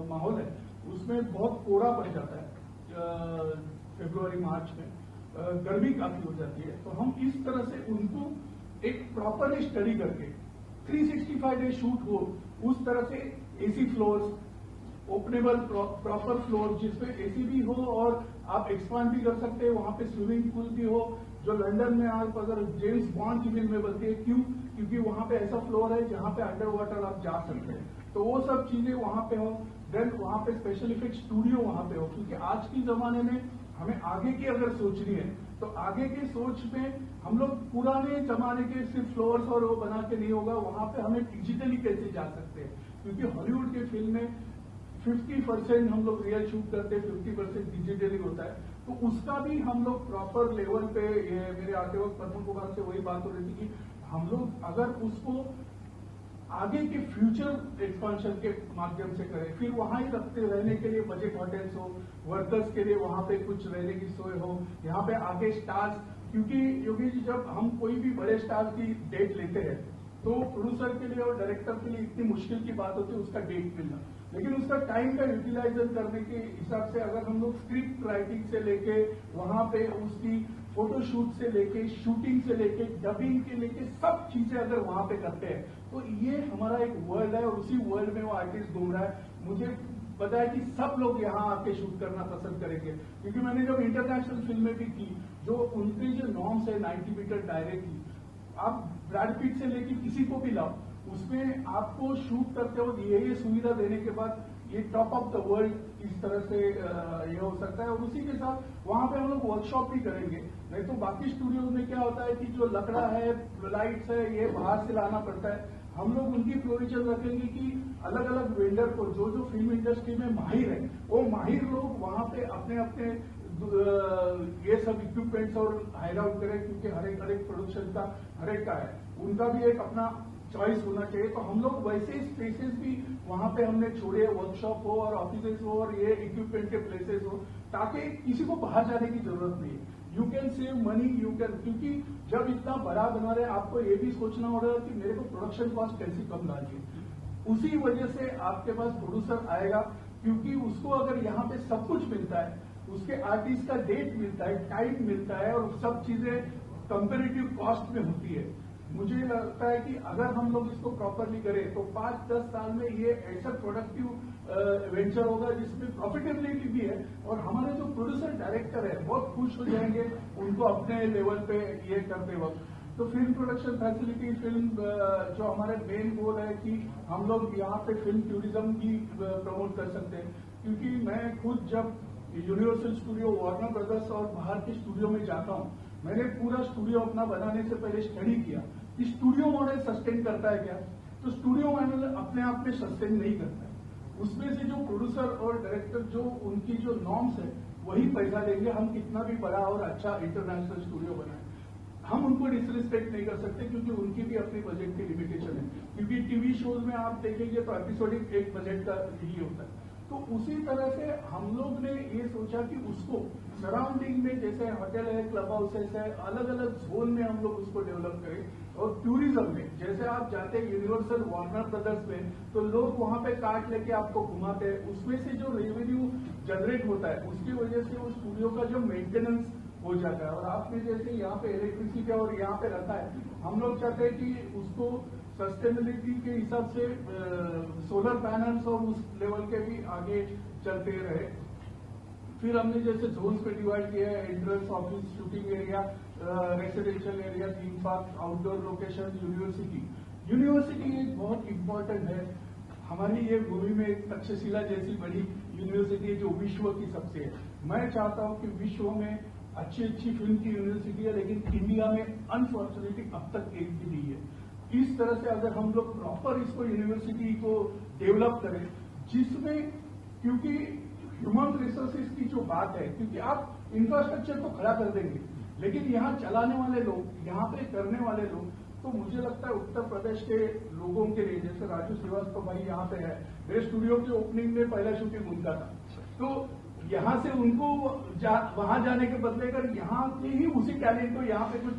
माहौल है उसमें बहुत कोड़ा पड़ जाता है फरवरी मार्च में, गर्मी काफी हो जाती है। तो हम इस तरह से उनको एक प्रॉपरली स्टडी करके 365 डे शूट हो, उस तरह से AC floors, openable proper floor जिसपे एसी भी हो और आप एक्सपांड भी कर सकते हैं, वहां पे स्विमिंग पूल भी हो, जो लंदन में आप अगर जेम्स बॉन्ड की फिल्में बनती है, क्यों? क्योंकि वहां पे ऐसा फ्लोर है जहां पे अंडर वाटर आप जा सकते हैं, तो वो सब चीजें वहां पे हो। देन वहां पे स्पेशल इफेक्ट स्टूडियो वहां पे हो, क्योंकि आज के जमाने में हमें आगे की अगर सोचनी है तो आगे की सोच में हम लोग पुराने जमाने के सिर्फ फ्लोर्स और वो बना के नहीं होगा, वहां पे हमें डिजिटली कैसे जा सकते हैं, क्योंकि हॉलीवुड की फिल्म में 50% हम लोग रियल शूट करते हैं, 50% डिजिटली होता है। तो उसका भी हम लोग प्रॉपर लेवल पे, ये मेरे आते वक्त पद्म कुमार से वही बात हो रही थी कि हम लोग अगर उसको आगे के फ्यूचर एक्सपांशन के माध्यम से करें, फिर वहां ही रखते रहने के लिए बजट होटल्स हो, वर्कर्स के लिए वहां पे कुछ रहने की सोय हो, यहाँ पे आगे स्टार्स, क्योंकि योगेश जी जब हम कोई भी बड़े स्टार की डेट लेते हैं तो प्रोड्यूसर के लिए और डायरेक्टर के लिए इतनी मुश्किल की बात होती है उसका डेट मिलना, लेकिन उसका टाइम का यूटिलाइजेशन करने के हिसाब से अगर हम लोग स्क्रिप्ट राइटिंग से लेके वहां पे उसकी फोटोशूट से लेके शूटिंग से लेके डबिंग के लेके सब चीजें अगर वहां पे करते हैं तो ये हमारा एक वर्ल्ड है और उसी वर्ल्ड में वो आर्टिस्ट घूम रहा है। मुझे पता है कि सब लोग यहाँ आके शूट करना पसंद करेंगे, क्योंकि मैंने जब इंटरनेशनल फिल्में भी की, जो उनके जो नॉर्म्स है 90 मीटर दायरे की, आप ब्रैड पिट से लेके किसी को भी लाओ, उसमें आपको शूट करते वक्त ये सुविधा देने के बाद ये टॉप ऑफ द वर्ल्ड इस तरह से ये हो सकता है। और उसी के साथ वहां पे हम लोग वर्कशॉप भी करेंगे, नहीं तो बाकी स्टूडियो में क्या होता है कि जो लकड़ा है, लाइट्स है, ये बाहर से लाना पड़ता है। हम लोग उनकी प्रोविजन रखेंगे कि अलग अलग वेंडर को, जो जो फिल्म इंडस्ट्री में माहिर है, वो माहिर लोग वहां पे अपने अपने ये सब इक्विपमेंट्स और हायर आउट करें, क्योंकि हर एक प्रोडक्शन का हर एक का है, उनका भी एक अपना चॉइस होना चाहिए। तो हम लोग वैसे स्पेसेस भी वहां पे हमने छोड़े, वर्कशॉप हो और ऑफिसेस हो और ये इक्विपमेंट के प्लेसेस हो, ताकि किसी को बाहर जाने की जरूरत नहीं है। You can save money, you can, क्योंकि जब इतना बड़ा बना रहे आपको ये भी सोचना हो रहा है कि मेरे को प्रोडक्शन कॉस्ट कैसे कम डालिए, उसी वजह से आपके पास प्रोड्यूसर आएगा, क्योंकि उसको अगर यहाँ पे सब कुछ मिलता है, उसके आर्टिस्ट का डेट मिलता है, टाइम मिलता है और सब चीजें कंपेरेटिव कॉस्ट में होती है। मुझे लगता है कि अगर हम लोग इसको प्रॉपरली करें तो 5-10 साल में ये ऐसा प्रोडक्टिव वेंचर होगा जिसमें प्रॉफिटेबिलिटी भी है और हमारे जो प्रोड्यूसर डायरेक्टर है बहुत खुश हो जाएंगे उनको अपने लेवल पे ये करते वक्त। तो फिल्म प्रोडक्शन फैसिलिटी, फिल्म जो हमारे मेन गोल है कि हम लोग यहाँ पे फिल्म टूरिज्म भी प्रमोट कर सकते हैं, क्योंकि मैं खुद जब यूनिवर्सल स्टूडियो, वार्नर ब्रदर्स और बाहर के स्टूडियो में जाता हूँ, मैंने पूरा स्टूडियो अपना बनाने से पहले स्टडी किया कि स्टूडियो मॉडल सस्टेन करता है क्या। तो स्टूडियो मॉडल अपने आप में सस्टेन नहीं करता है, उसमें से जो प्रोड्यूसर और डायरेक्टर जो उनकी जो नॉर्म्स है वही पैसा लेंगे। हम कितना भी बड़ा और अच्छा इंटरनेशनल स्टूडियो बनाए, हम उनको डिसरिस्पेक्ट नहीं कर सकते, क्योंकि उनकी भी अपनी बजट की लिमिटेशन है। क्योंकि टीवी शोज में आप देखेंगे तो एपिसोडिक एक बजट का ही होता है। तो उसी तरह से हम लोग ने ये सोचा कि उसको सराउंडिंग में, जैसे होटल है, क्लब हाउसेस है, अलग अलग जोन में हम लोग उसको डेवलप करें। और टूरिज्म में जैसे आप जाते हैं यूनिवर्सल, वार्नर ब्रदर्स में, तो लोग वहां पे कार्ट लेके आपको घुमाते हैं, उसमें से जो रेवेन्यू जनरेट होता है उसकी वजह से वो स्टूडियो का जो मेंटेनेंस हो जाता है। और आपने जैसे यहाँ पे इलेक्ट्रिसिटी और यहाँ पे रखा है, हम लोग चाहते हैं कि उसको सस्टेनेबिलिटी के हिसाब से सोलर पैनल्स और उस लेवल के भी आगे चलते रहे। फिर हमने जैसे जोन्स पे डिवाइड किया है, entrance, office, shooting area, residential area, theme park, outdoor location, university. University एक बहुत इम्पोर्टेंट है हमारी ये भूमि में, एक तक्षशिला जैसी बड़ी यूनिवर्सिटी है जो विश्व की सबसे है। मैं चाहता हूं कि विश्व में अच्छी फिल्म की यूनिवर्सिटी है, लेकिन इंडिया में अनफॉर्चुनेटली अब तक एक भी नहीं है। इस तरह से अगर हम लोग प्रॉपर इसको यूनिवर्सिटी को डेवलप करें, जिसमें क्योंकि ह्यूमन रिसोर्सेज की जो बात है, क्योंकि आप इंफ्रास्ट्रक्चर तो खड़ा कर देंगे, लेकिन यहाँ चलाने वाले लोग, यहाँ पे करने वाले लोग, तो मुझे लगता है उत्तर प्रदेश के लोगों के लिए, जैसे राजू श्रीवास्तव भाई यहाँ पे है, मेरे स्टूडियो के ओपनिंग में पहला शूटिंग उनका था, तो यहाँ से उनको वहां जाने के बदले अगर यहाँ के ही उसी टैलेंट को यहाँ पे कुछ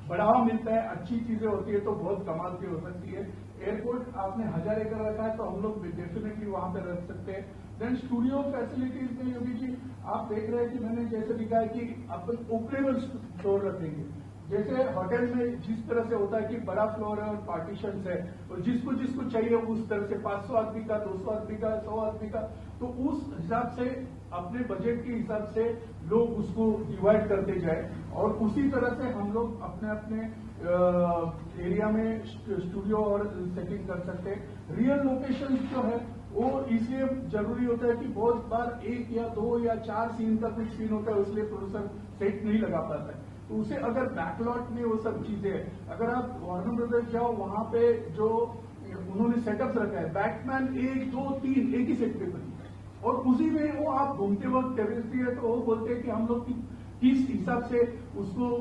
बढ़ावा मिलता है, अच्छी चीजें होती है, तो बहुत कमाल की हो सकती है। एयरपोर्ट आपने 1000 एकड़ रखा है, तो हम लोग डेफिनेटली वहां पे रख सकते हैं। देन स्टूडियो फैसिलिटीज में योगी जी आप देख रहे हैं कि मैंने जैसे लिखा है कि अपन ओपनेबल फ्लोर रखेंगे, जैसे होटल में जिस तरह से होता है कि बड़ा फ्लोर है और पार्टीशन है, और जिसको चाहिए उस तरह से 500 आदमी का, 200 आदमी का, 100 आदमी का, तो उस हिसाब से अपने बजट के हिसाब से लोग उसको डिवाइड करते जाए, और उसी तरह से हम लोग अपने अपने एरिया में स्टूडियो और सेटिंग कर सकते हैं। रियल लोकेशन जो है वो इसलिए जरूरी होता है कि बहुत बार 1 या 2 या 4 सीन का कुछ सीन होता है, इसलिए प्रोड्यूसर सेट नहीं लगा पाता है, तो उसे अगर बैकलॉट में वो सब चीजें, अगर आप वार्नर ब्रदर्स जाओ, वहां पे जो उन्होंने सेटअप्स रखा है, बैटमैन 1, 2, 3 एक ही सेट पे बनी है, और उसी में वो आप घूमते वक्त टेरिस्ट्री है, तो वो बोलते हैं कि हम लोग किस हिसाब से उसको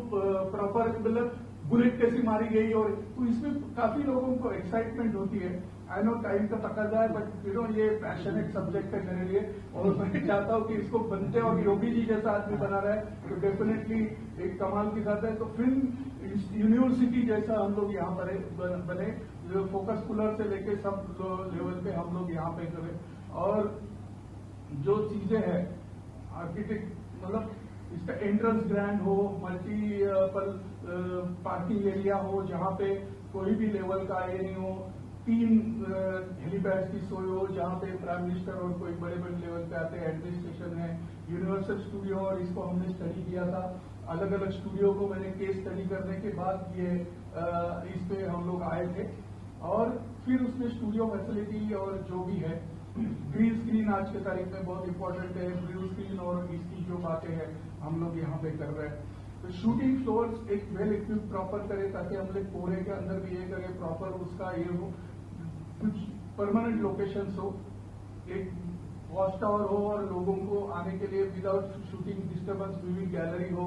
प्रॉपर, मतलब बुलेट कैसी मारी गई, और तो इसमें काफी लोगों को एक्साइटमेंट होती है। आई नो टाइम का तकाजा है, बट ये पैशनेट सब्जेक्ट है मेरे लिए, और मैं चाहता हूँ कि इसको बनते, और योगी जी जैसा आदमी बना रहा है तो डेफिनेटली एक कमाल की बात है। तो फिल्म यूनिवर्सिटी जैसा हम लोग यहाँ पर बने, फोकस पुलर से लेके सब लेवल पे हम लोग यहाँ पे करें, और जो चीजें हैं आर्किटेक्ट, मतलब इसका एंट्रेंस ग्रैंड हो, मल्टीपल पार्किंग एरिया हो, जहाँ पे कोई भी लेवल का ये नहीं हो, 3 हेलीपैड की सोई हो, जहाँ पे प्राइम मिनिस्टर और कोई बड़े बड़े लेवल पे आते हैं, एडमिनिस्ट्रेशन है, यूनिवर्सल स्टूडियो, और इसको हमने स्टडी किया था। अलग अलग स्टूडियो को मैंने केस स्टडी करने के बाद ये इस पे हम लोग आए थे, और फिर उसमें स्टूडियो फैसिलिटी और जो भी है, ग्रीन स्क्रीन आज के तारीख में बहुत इंपॉर्टेंट है, ब्लू स्क्रीन और इसकी जो बातें हैं हम लोग यहाँ पे कर रहे हैं। तो शूटिंग फ्लोर्स एक वेल इक्विप प्रॉपर करें, ताकि हम लोग कोरे के अंदर भी ये करें प्रॉपर, उसका ये हो, कुछ परमानेंट लोकेशंस हो, एक वॉच टावर हो, और लोगों को आने के लिए without shooting disturbance viewing gallery हो,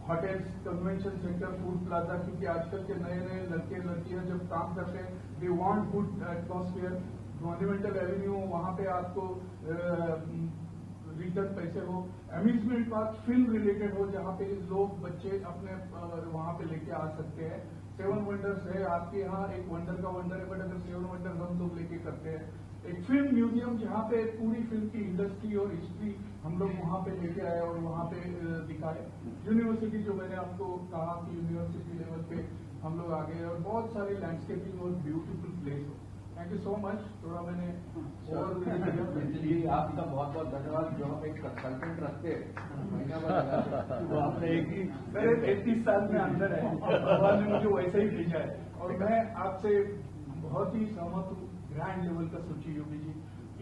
hotels, convention centre, food plaza, क्योंकि आजकल के नए नए लड़के लड़कियां जब काम करते हैं, they want good atmosphere. Monumental Avenue, वहां पे आपको रिटर्न पैसे हो, अम्यूजमेंट पार्क फिल्म रिलेटेड हो, जहाँ पे लोग बच्चे अपने वहां पे लेके आ सकते हैं। 7 वंडर्स है आपके यहाँ, एक वंडर का वंडर है, बट अगर 7 वंडर हम लोग लेके करते हैं। एक फिल्म म्यूजियम, जहाँ पे पूरी फिल्म की इंडस्ट्री और हिस्ट्री हम लोग वहां पे लेके आए और वहां पे दिखाए। यूनिवर्सिटी, जो मैंने आपको कहा कि यूनिवर्सिटी लेवल पे हम लोग आ गए, और बहुत सारे लैंडस्केपिंग और ब्यूटीफुल प्लेस हो। Thank you so much. थोड़ा मैंने इसलिए आपका बहुत बहुत धन्यवाद, जो हम एक कंसल्टेंट रखते हैं महीना भर, वो आपने एक ही मेरे 33 साल में अंदर है, भगवान ने मुझे वैसे ही भेजा है, और मैं आपसे बहुत ही सहमत हूँ। ग्रैंड लेवल का सोचिए योगी जी,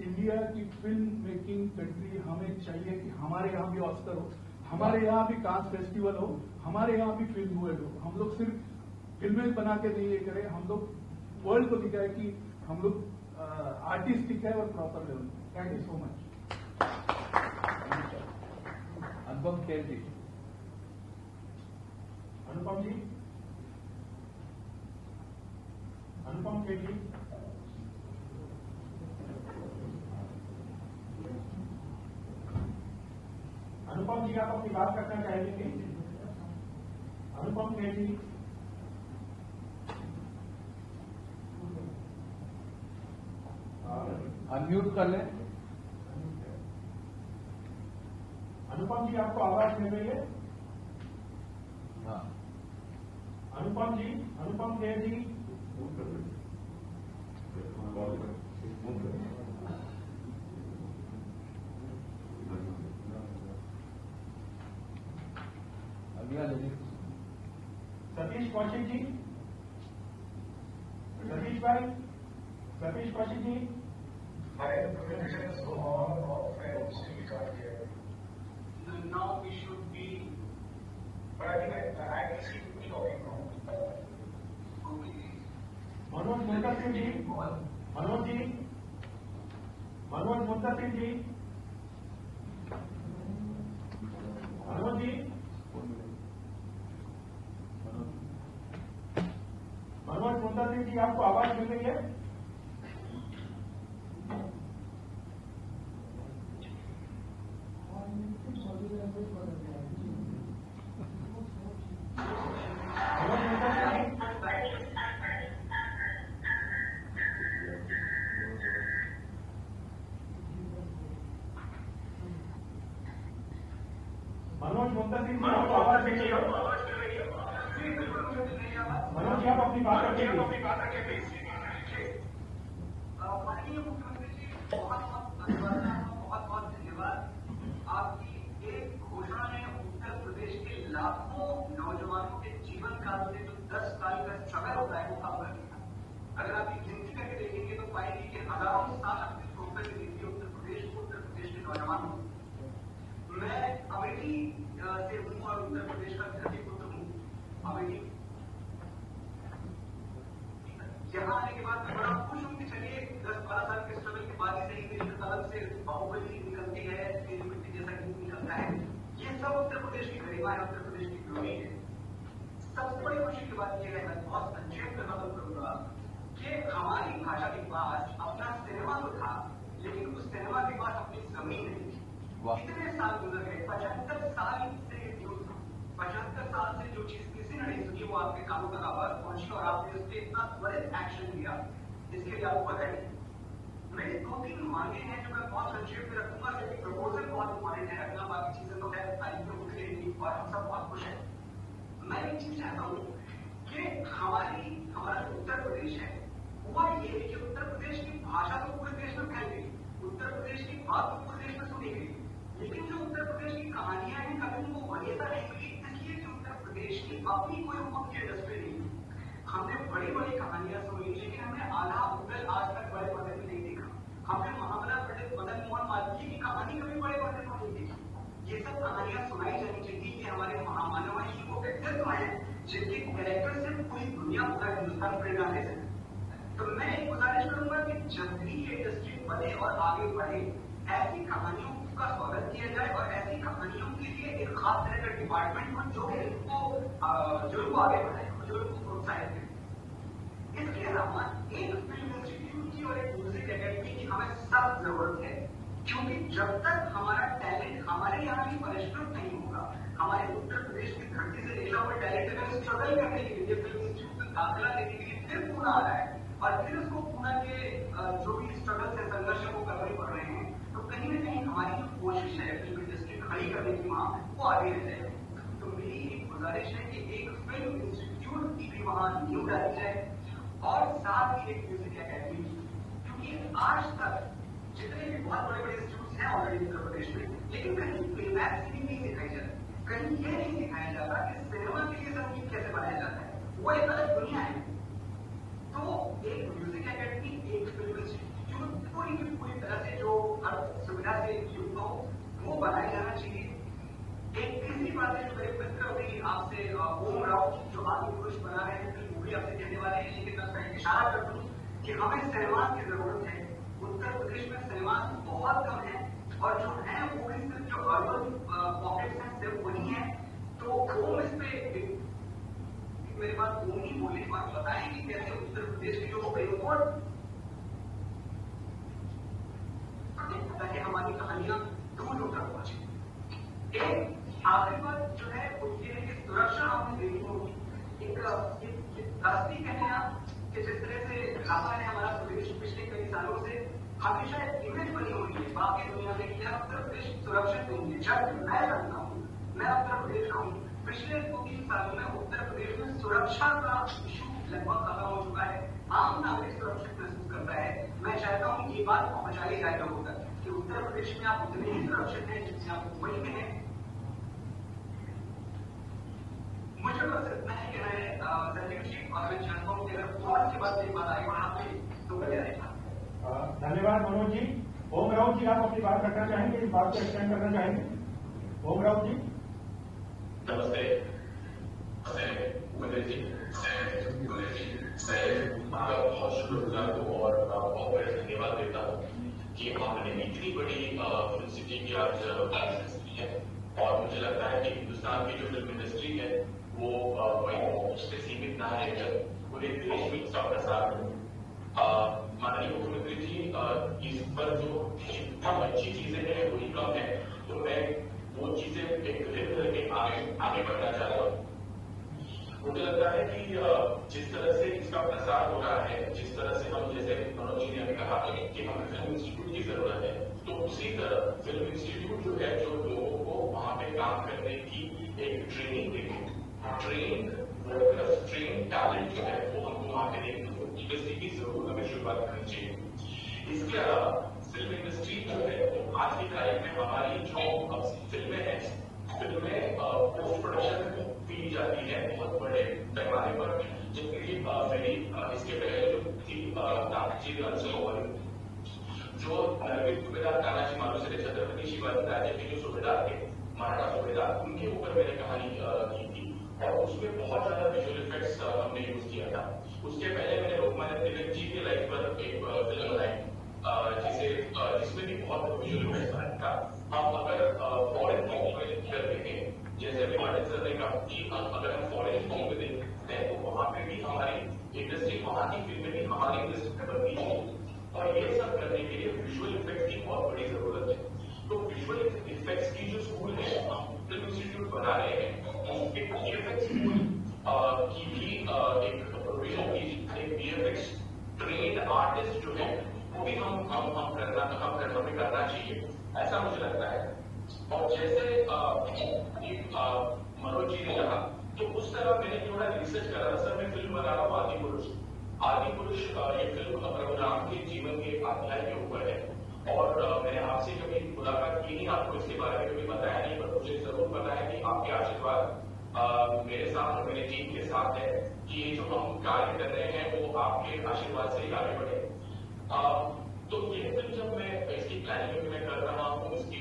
इंडिया की फिल्म मेकिंग कंट्री, हमें चाहिए कि हमारे यहाँ भी ऑस्कर हो, हमारे यहाँ भी कांस फेस्टिवल हो, हमारे यहाँ भी फिल्म वर्ल्ड हो। हम लोग सिर्फ फिल्में बना के नहीं ये करें, हम लोग वर्ल्ड को दिखाए कि हम लोग आर्टिस्टिक है और proper level. Thank you so much. Anupam Kher ji. Anupam ji, Anupam Kher ji. Anupam ji, आप अपनी बात करना चाहेंगे? अनुपम खेर जी। अनम्यूट कर लें। अनुपम जी, आपको आवाज मिल रही है? हाँ। अनुपम जी, अनुपम खेर जी। अगला लेंगे। सतीश कौशिक जी। सतीश भाई, Satish Kaushik ji. Now we should be Manoj Muntasir जी, मनोज जी, मनोज मुंतसिर जी, मनोज जी, मनोज मुंतसिर जी, आपको आवाज मिल रही है? मनोज मुंतसिर जी, आपको आवाज मिल रही है? मनोज जी, आप अपनी बात रखिए। माननीय मुख्यमंत्री जी, बहुत बहुत धन्यवाद। आपकी एक घोषणा ने उत्तर प्रदेश के लाखों नौजवानों के जीवन काल में जो 10 साल का स्ट्रगल होता है वो कम कर दिया। अगर आप ये गिनती करके देखेंगे तो पाएंगे कि हजारों साल अपने प्रोफेसर की नीति उत्तर प्रदेश के नौजवानों। मैं अमेठी से हूँ और उत्तर प्रदेश का धरती पुत्र हूँ। अमेठी यहाँ आने के बाद मैं बड़ा खुश हूँ कि चलिए 10-12 साल के स्ट्रगल के बाद ही सही मेरी कदम से बाहुबली निकलती है, तेरी मिट्टी जैसा गीत निकलता है। ये सब उत्तर प्रदेश की गरिमा है, उत्तर प्रदेश की ग्लोरी है। सबसे बड़ी खुशी की बात यह है, मैं बहुत संक्षेप में खत्म करूंगा, कि हमारी भाषा के पास अपना सिनेमा तो था, लेकिन उस सिनेमा के पास अपनी जमीन नहीं थी। कितने साल गुजर गए, 75 साल से 75 साल से जो चीज किसी ने नहीं सुनी वो आपके कानों तक आवाज पहुंची और आपने उस पर इतना त्वरित एक्शन लिया, इसके लिए आपको बधाई। मेरी 2-3 मांगे हैं जो मैं बहुत संक्षेप में रखूंगा, क्योंकि प्रपोजल बहुत इंपॉर्टेंट है रखना, बाकी चीजें तो है तारीफ में उठ लेंगी और हम सब बहुत खुश हैं। मैं एक चीज चाहता हूँ कि हमारा जो उत्तर प्रदेश है, हुआ ये कि उत्तर प्रदेश की भाषा तो पूरे देश में फैल गई, उत्तर प्रदेश की बात तो पूरे देश में सुनी गई, लेकिन जो उत्तर प्रदेश की कहानियां हैं कभी वो वरीयता नहीं मिली, इसलिए कि उत्तर प्रदेश की अपनी कोई मुख्य इंडस्ट्री नहीं। हमने बड़ी बड़ी कहानियां सुनी, लेकिन हमने आधा मुगल आज तक बड़े पर्दे में नहीं देखा। हमने महामना पंडित मदन मोहन मालवीय की कहानी कभी बड़े पर्दे पर नहीं देखी। ये सब कहानियां सुनाई जानी चाहिए कि हमारे महामानव ही वो व्यक्तित्व हैं जिनके कैरेक्टर से पूरी दुनिया पूरा हिंदुस्तान प्रेरणा ले सके। तो मैं एक गुजारिश करूंगा कि जब भी ये इंडस्ट्री बने और आगे बढ़े, ऐसी कहानियों का स्वागत किया जाए और ऐसी कहानियों के लिए एक खास तरह का डिपार्टमेंट हो जो इनको आगे बढ़ाए, जो इनको प्रोत्साहित करे। इसके अलावा एक फिल्म इंस्टीट्यूट की और एक म्यूजिक एकेडमी की हमें सख्त जरूरत है, क्योंकि जब तक हमारा टैलेंट हमारे यहाँ भी परिष्कृत नहीं होगा, हमारे उत्तर प्रदेश की धरती से निकला हुआ टैलेंट अगर स्ट्रगल करने के लिए फिल्म इंस्टीट्यूट में दाखिला लेने के लिए फिर पूना आ रहा है और फिर उसको पूना के जो भी स्ट्रगल से संघर्ष वो करने पड़ रहे हैं, तो कहीं न कहीं हमारी जो कोशिश है फिल्म इंडस्ट्री खड़ी करने की वहां वो आगे रह जाएगी। तो मेरी एक गुजारिश है कि एक फिल्म इंस्टीट्यूट की भी वहां नींव डाली जाए और साथ ही एक म्यूजिक एकेडमी, क्योंकि आज तक जितने भी बहुत बड़े बड़े इंस्टीट्यूट हैं ऑलरेडी उत्तर प्रदेश में, लेकिन कहीं प्लेबैक सिंगिंग नहीं सिखाई जाती, कहीं ये नहीं सिखाया जाता कि सिनेमा के लिए संगीत कैसे बनाया जाता है, वो एक अलग दुनिया है। तो एक म्यूजिक एकेडमी, एक फिल्म इंस्टीट्यूट पूरी की पूरी तरह से जो हर सुविधा से युक्त हो वो बनाया जाना चाहिए। एक तीसरी बात है जो मेरे मित्र अभी आपसे ओम राव जो आदि पुरुष बना रहे हैं, वो भी आपसे कहने वाले हैं, लेकिन मैं उसका इशारा कर दूं कि हमें सिनेमा की जरूरत है। उत्तर प्रदेश में सिनेमा बहुत कम है और जो है वो भी सिर्फ जो अर्बन पॉकेट्स हैं सिर्फ वही है। तो ओम इस पे मेरे पास ओम ही बोले और बताएं कि कैसे उत्तर प्रदेश की जो बेहतर ताकि हमारी कहानियां दूर दूर तक पहुंचे। एक आखिरी बात जो है वो ये है कि सुरक्षा हमें देनी होगी। एक राष्ट्रीय कहने कि जिस तरह से रहा है हमारा प्रदेश पिछले कई सालों से, हमेशा इमेज बनी हुई है बाकी दुनिया में कि उत्तर प्रदेश सुरक्षित नहीं है। जब मैं जानता हूँ, मैं उत्तर प्रदेश का हूँ, पिछले 2-3 सालों में उत्तर प्रदेश में सुरक्षा का इशू लगभग खत्म हो चुका है, आम नागरिक सुरक्षित महसूस करता है। मैं चाहता हूँ ये बात पहुंचाई जाए लोगों तक कि उत्तर प्रदेश में आप उतने ही सुरक्षित हैं जितने आप मुंबई में हैं। मुझे बस इतना ही कहना है संजीव जी, और मैं चाहता हूँ कि अगर बहुत की बात नहीं बताई वहां पे तो बढ़िया रहेगा। धन्यवाद मनोज जी। ओम राव जी, आप अपनी बात रखना चाहेंगे, इस बात को एक्सटेंड करना चाहेंगे? ओम राव जी। नमस्ते। मैं बहुत शुक्रगुजार हूँ और बहुत बड़ा धन्यवाद देता हूँ कि आपने इतनी बड़ी फिल्म सिटी की आज की है। और मुझे लगता है कि हिंदुस्तान की जो फिल्म इंडस्ट्री है वो वही उससे सीमित ना रहकर पूरे देश में इसका प्रसार हो। माननीय मुख्यमंत्री जी इस पर जो तमाम अच्छी चीजें हैं वही कम है, तो मैं वो चीजें एक करके आगे बढ़ना चाहता हूँ। मुझे लगता है कि जिस तरह से इसका प्रसार हो रहा है, जिस तरह से हम जैसे मनोज जी ने कहा कि हमें फिल्म इंस्टीट्यूट की जरूरत है, तो उसी तरह फिल्म इंस्टीट्यूट जो है जो लोगों को वहां पे काम करने की एक ट्रेनिंग देगी, ट्रेन वर्कर्स, ट्रेन टैलेंट जो है वो हमको वहां पे देखने इंडस्ट्री की जरूर हमें शुरुआत करनी चाहिए। इसके अलावा फिल्म इंडस्ट्री जो है आज की तारीख में हमारी जो फिल्में हैं, फिल्में पोस्ट प्रोडक्शन की जाती है बहुत बड़े पैमाने पर, जिनकी मेरी इसके पहले जो थी तानाजी जो सूबेदार तानाजी मालूसरे छत्रपति शिवाजी राजे के जो सूबेदार थे, मराठा सूबेदार, उनके ऊपर मैंने कहानी की थी और उसमें बहुत ज्यादा विजुअल इफेक्ट्स हमने यूज किया था। उसके पहले मैंने लोकमान्य तिलक जी के लाइफ पर एक फिल्म बनाई जिसमें भी बहुत विजुअल इफेक्ट्स बनाया था। हम अगर फॉरेन फिल्म में कर देखें, जैसे अभी मार्टिन सर ने कहा कि अगर हम फॉरेन फिल्म में देखते हैं तो वहां पे भी हमारी इंडस्ट्री, वहां की फिल्में भी हमारी इंडस्ट्री में बनती है और ये सब करने के लिए विजुअल इफेक्ट्स की बहुत बड़ी जरूरत है। तो विजुअल इफेक्ट्स की जो स्कूल है, हम फिल्म इंस्टीट्यूट बना रहे हैं, एक वीएफएक्स स्कूल की भी एक प्रोविजन की, एक वीएफएक्स ट्रेन्ड आर्टिस्ट जो है वो भी हम करना चाहिए, ऐसा मुझे लगता है। और जैसे मनोज जी ने कहा, तो उस तरह मैंने थोड़ा रिसर्च करा। सर मैं फिल्म बना रहा हूँ आदि पुरुष। आदि पुरुष ये फिल्म प्रभु राम के जीवन के अध्याय के ऊपर है और मैंने आपसे कभी मुलाकात की नहीं, आपको इसके बारे में कभी बताया नहीं, पर मुझे जरूर पता है कि आपके आशीर्वाद मेरे साथ और मेरे टीम के साथ है कि ये जो हम कार्य कर रहे हैं वो आपके आशीर्वाद से ही आगे बढ़े। तो ये फिल्म जब मैं इसकी प्लानिंग में कर रहा हूँ, इसकी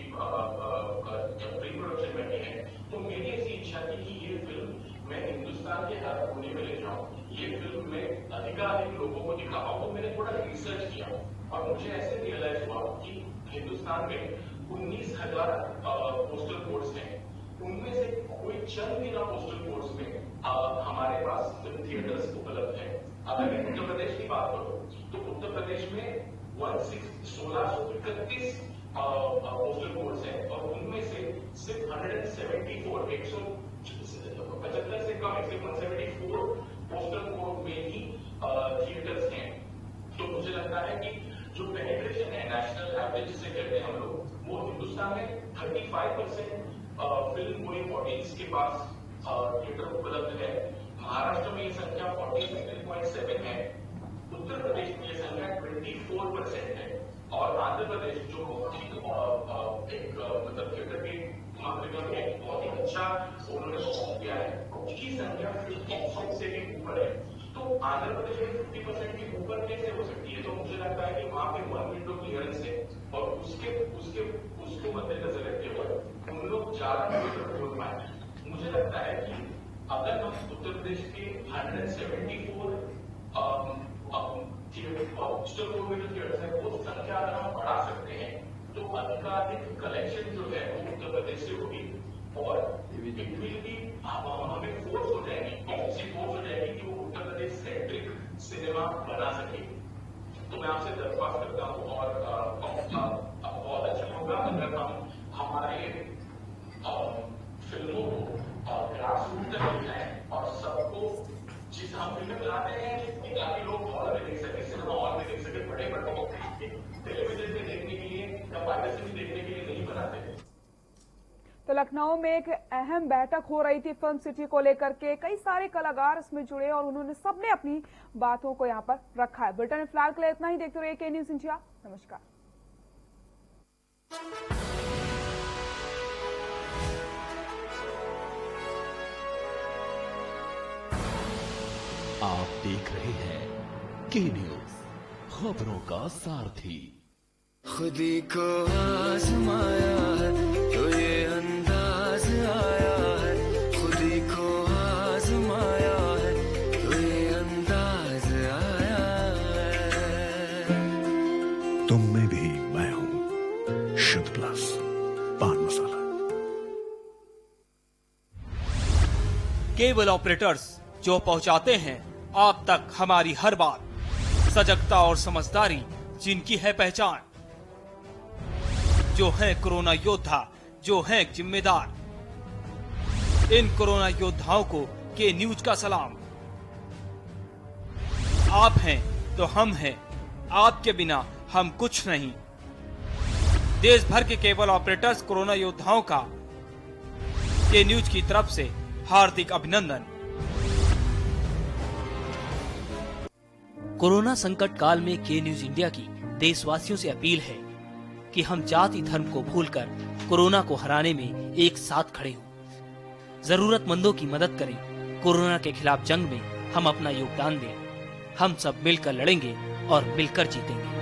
जब प्री प्रोडक्शन में है, तो मेरी ऐसी इच्छा थी कि ये फिल्म मैं हिंदुस्तान के हर कोने में ले जाऊँ, ये फिल्म में अधिकाधिक लोगों को दिखाऊँ। तो मैंने थोड़ा रिसर्च किया और मुझे ऐसे रियलाइज हुआ कि हिंदुस्तान में 19,000 पोस्टल कोड्स हैं, उनमें से कोई चंद ही पोस्टल कोड्स में हमारे पास फिल्म थिएटर्स उपलब्ध है। अगर मैं उत्तर प्रदेश की बात करूं तो उत्तर प्रदेश में 1631 पोस्टल कोड्स हैं और उनमें से सिर्फ 174 से कम 174 पोस्टल कोड में ही थिएटर्स हैं। तो मुझे लगता है कि जो पेनिट्रेशन है नेशनल एवरेज जिसे कहते हैं हम लोग, वो हिंदुस्तान में 35% फिल्म गोइंग ऑडियंस के पास थिएटर उपलब्ध है। महाराष्ट्र में ये संख्या 47.7 है, उत्तर प्रदेश में ये संख्या 24% है और आंध्र प्रदेश जो एक मतलब थिएटर के मामले में बहुत ही अच्छा उन्होंने परफॉर्म किया है, उसकी संख्या 50% से भी ऊपर है। तो आंध्र प्रदेश में 50% के ऊपर कैसे हो सकती है? तो मुझे लगता है कि वहां पे 1 विंडो क्लियरेंस है और उसको मद्देनजर रखते हुए उन लोग ज्यादा थिएटर खोल पाए। मुझे लगता है कि अगर हम उत्तर प्रदेश के 174 पोस्टल कोड में जो थिएटर्स है वो संख्या अगर हम बढ़ा सकते हैं तो अधिकाधिक कलेक्शन जो है वो उत्तर प्रदेश से होगी और इट विल बी हमें फोर्स हो जाएगी, ऐसी फोर्स हो जाएगी कि वो उत्तर प्रदेश सेंट्रिक सिनेमा बना सके। तो मैं आपसे दरख्वास्त करता हूँ और बहुत अच्छा होगा अगर हम हमारे फिल्मों को ग्रास रूट तक ले जाए और सबको जिस हम फिल्में बनाते हैं ताकि लोग हॉल में देख सके, सिनेमा हॉल में देख सके, बड़े टेलीविजन पे देखने के लिए या पायरेसी में देखने के लिए नहीं बनाते। तो लखनऊ में एक अहम बैठक हो रही थी फिल्म सिटी को लेकर के, कई सारे कलाकार इसमें जुड़े और उन्होंने सबने अपनी बातों को यहाँ पर रखा है। बुलेटिन में फिलहाल के लिए इतना ही। देखते रहिए के न्यूज इंडिया। नमस्कार। आप देख रहे हैं के न्यूज, खबरों का सारथी। खुदी को आजमाया है तो ये अंदाज आया है, खुदी को आजमाया केबल ऑपरेटर्स जो पहुंचाते हैं आप तक हमारी हर बात, सजगता और समझदारी जिनकी है पहचान, जो है कोरोना योद्धा, जो है जिम्मेदार। इन कोरोना योद्धाओं को के न्यूज का सलाम। आप हैं तो हम हैं, आपके बिना हम कुछ नहीं। देश भर के केबल ऑपरेटर्स कोरोना योद्धाओं का के न्यूज की तरफ से हार्दिक अभिनंदन। कोरोना संकट काल में के न्यूज इंडिया की देशवासियों से अपील है कि हम जाति धर्म को भूलकर कोरोना को हराने में एक साथ खड़े हों। जरूरतमंदों की मदद करें। कोरोना के खिलाफ जंग में हम अपना योगदान दें। हम सब मिलकर लड़ेंगे और मिलकर जीतेंगे।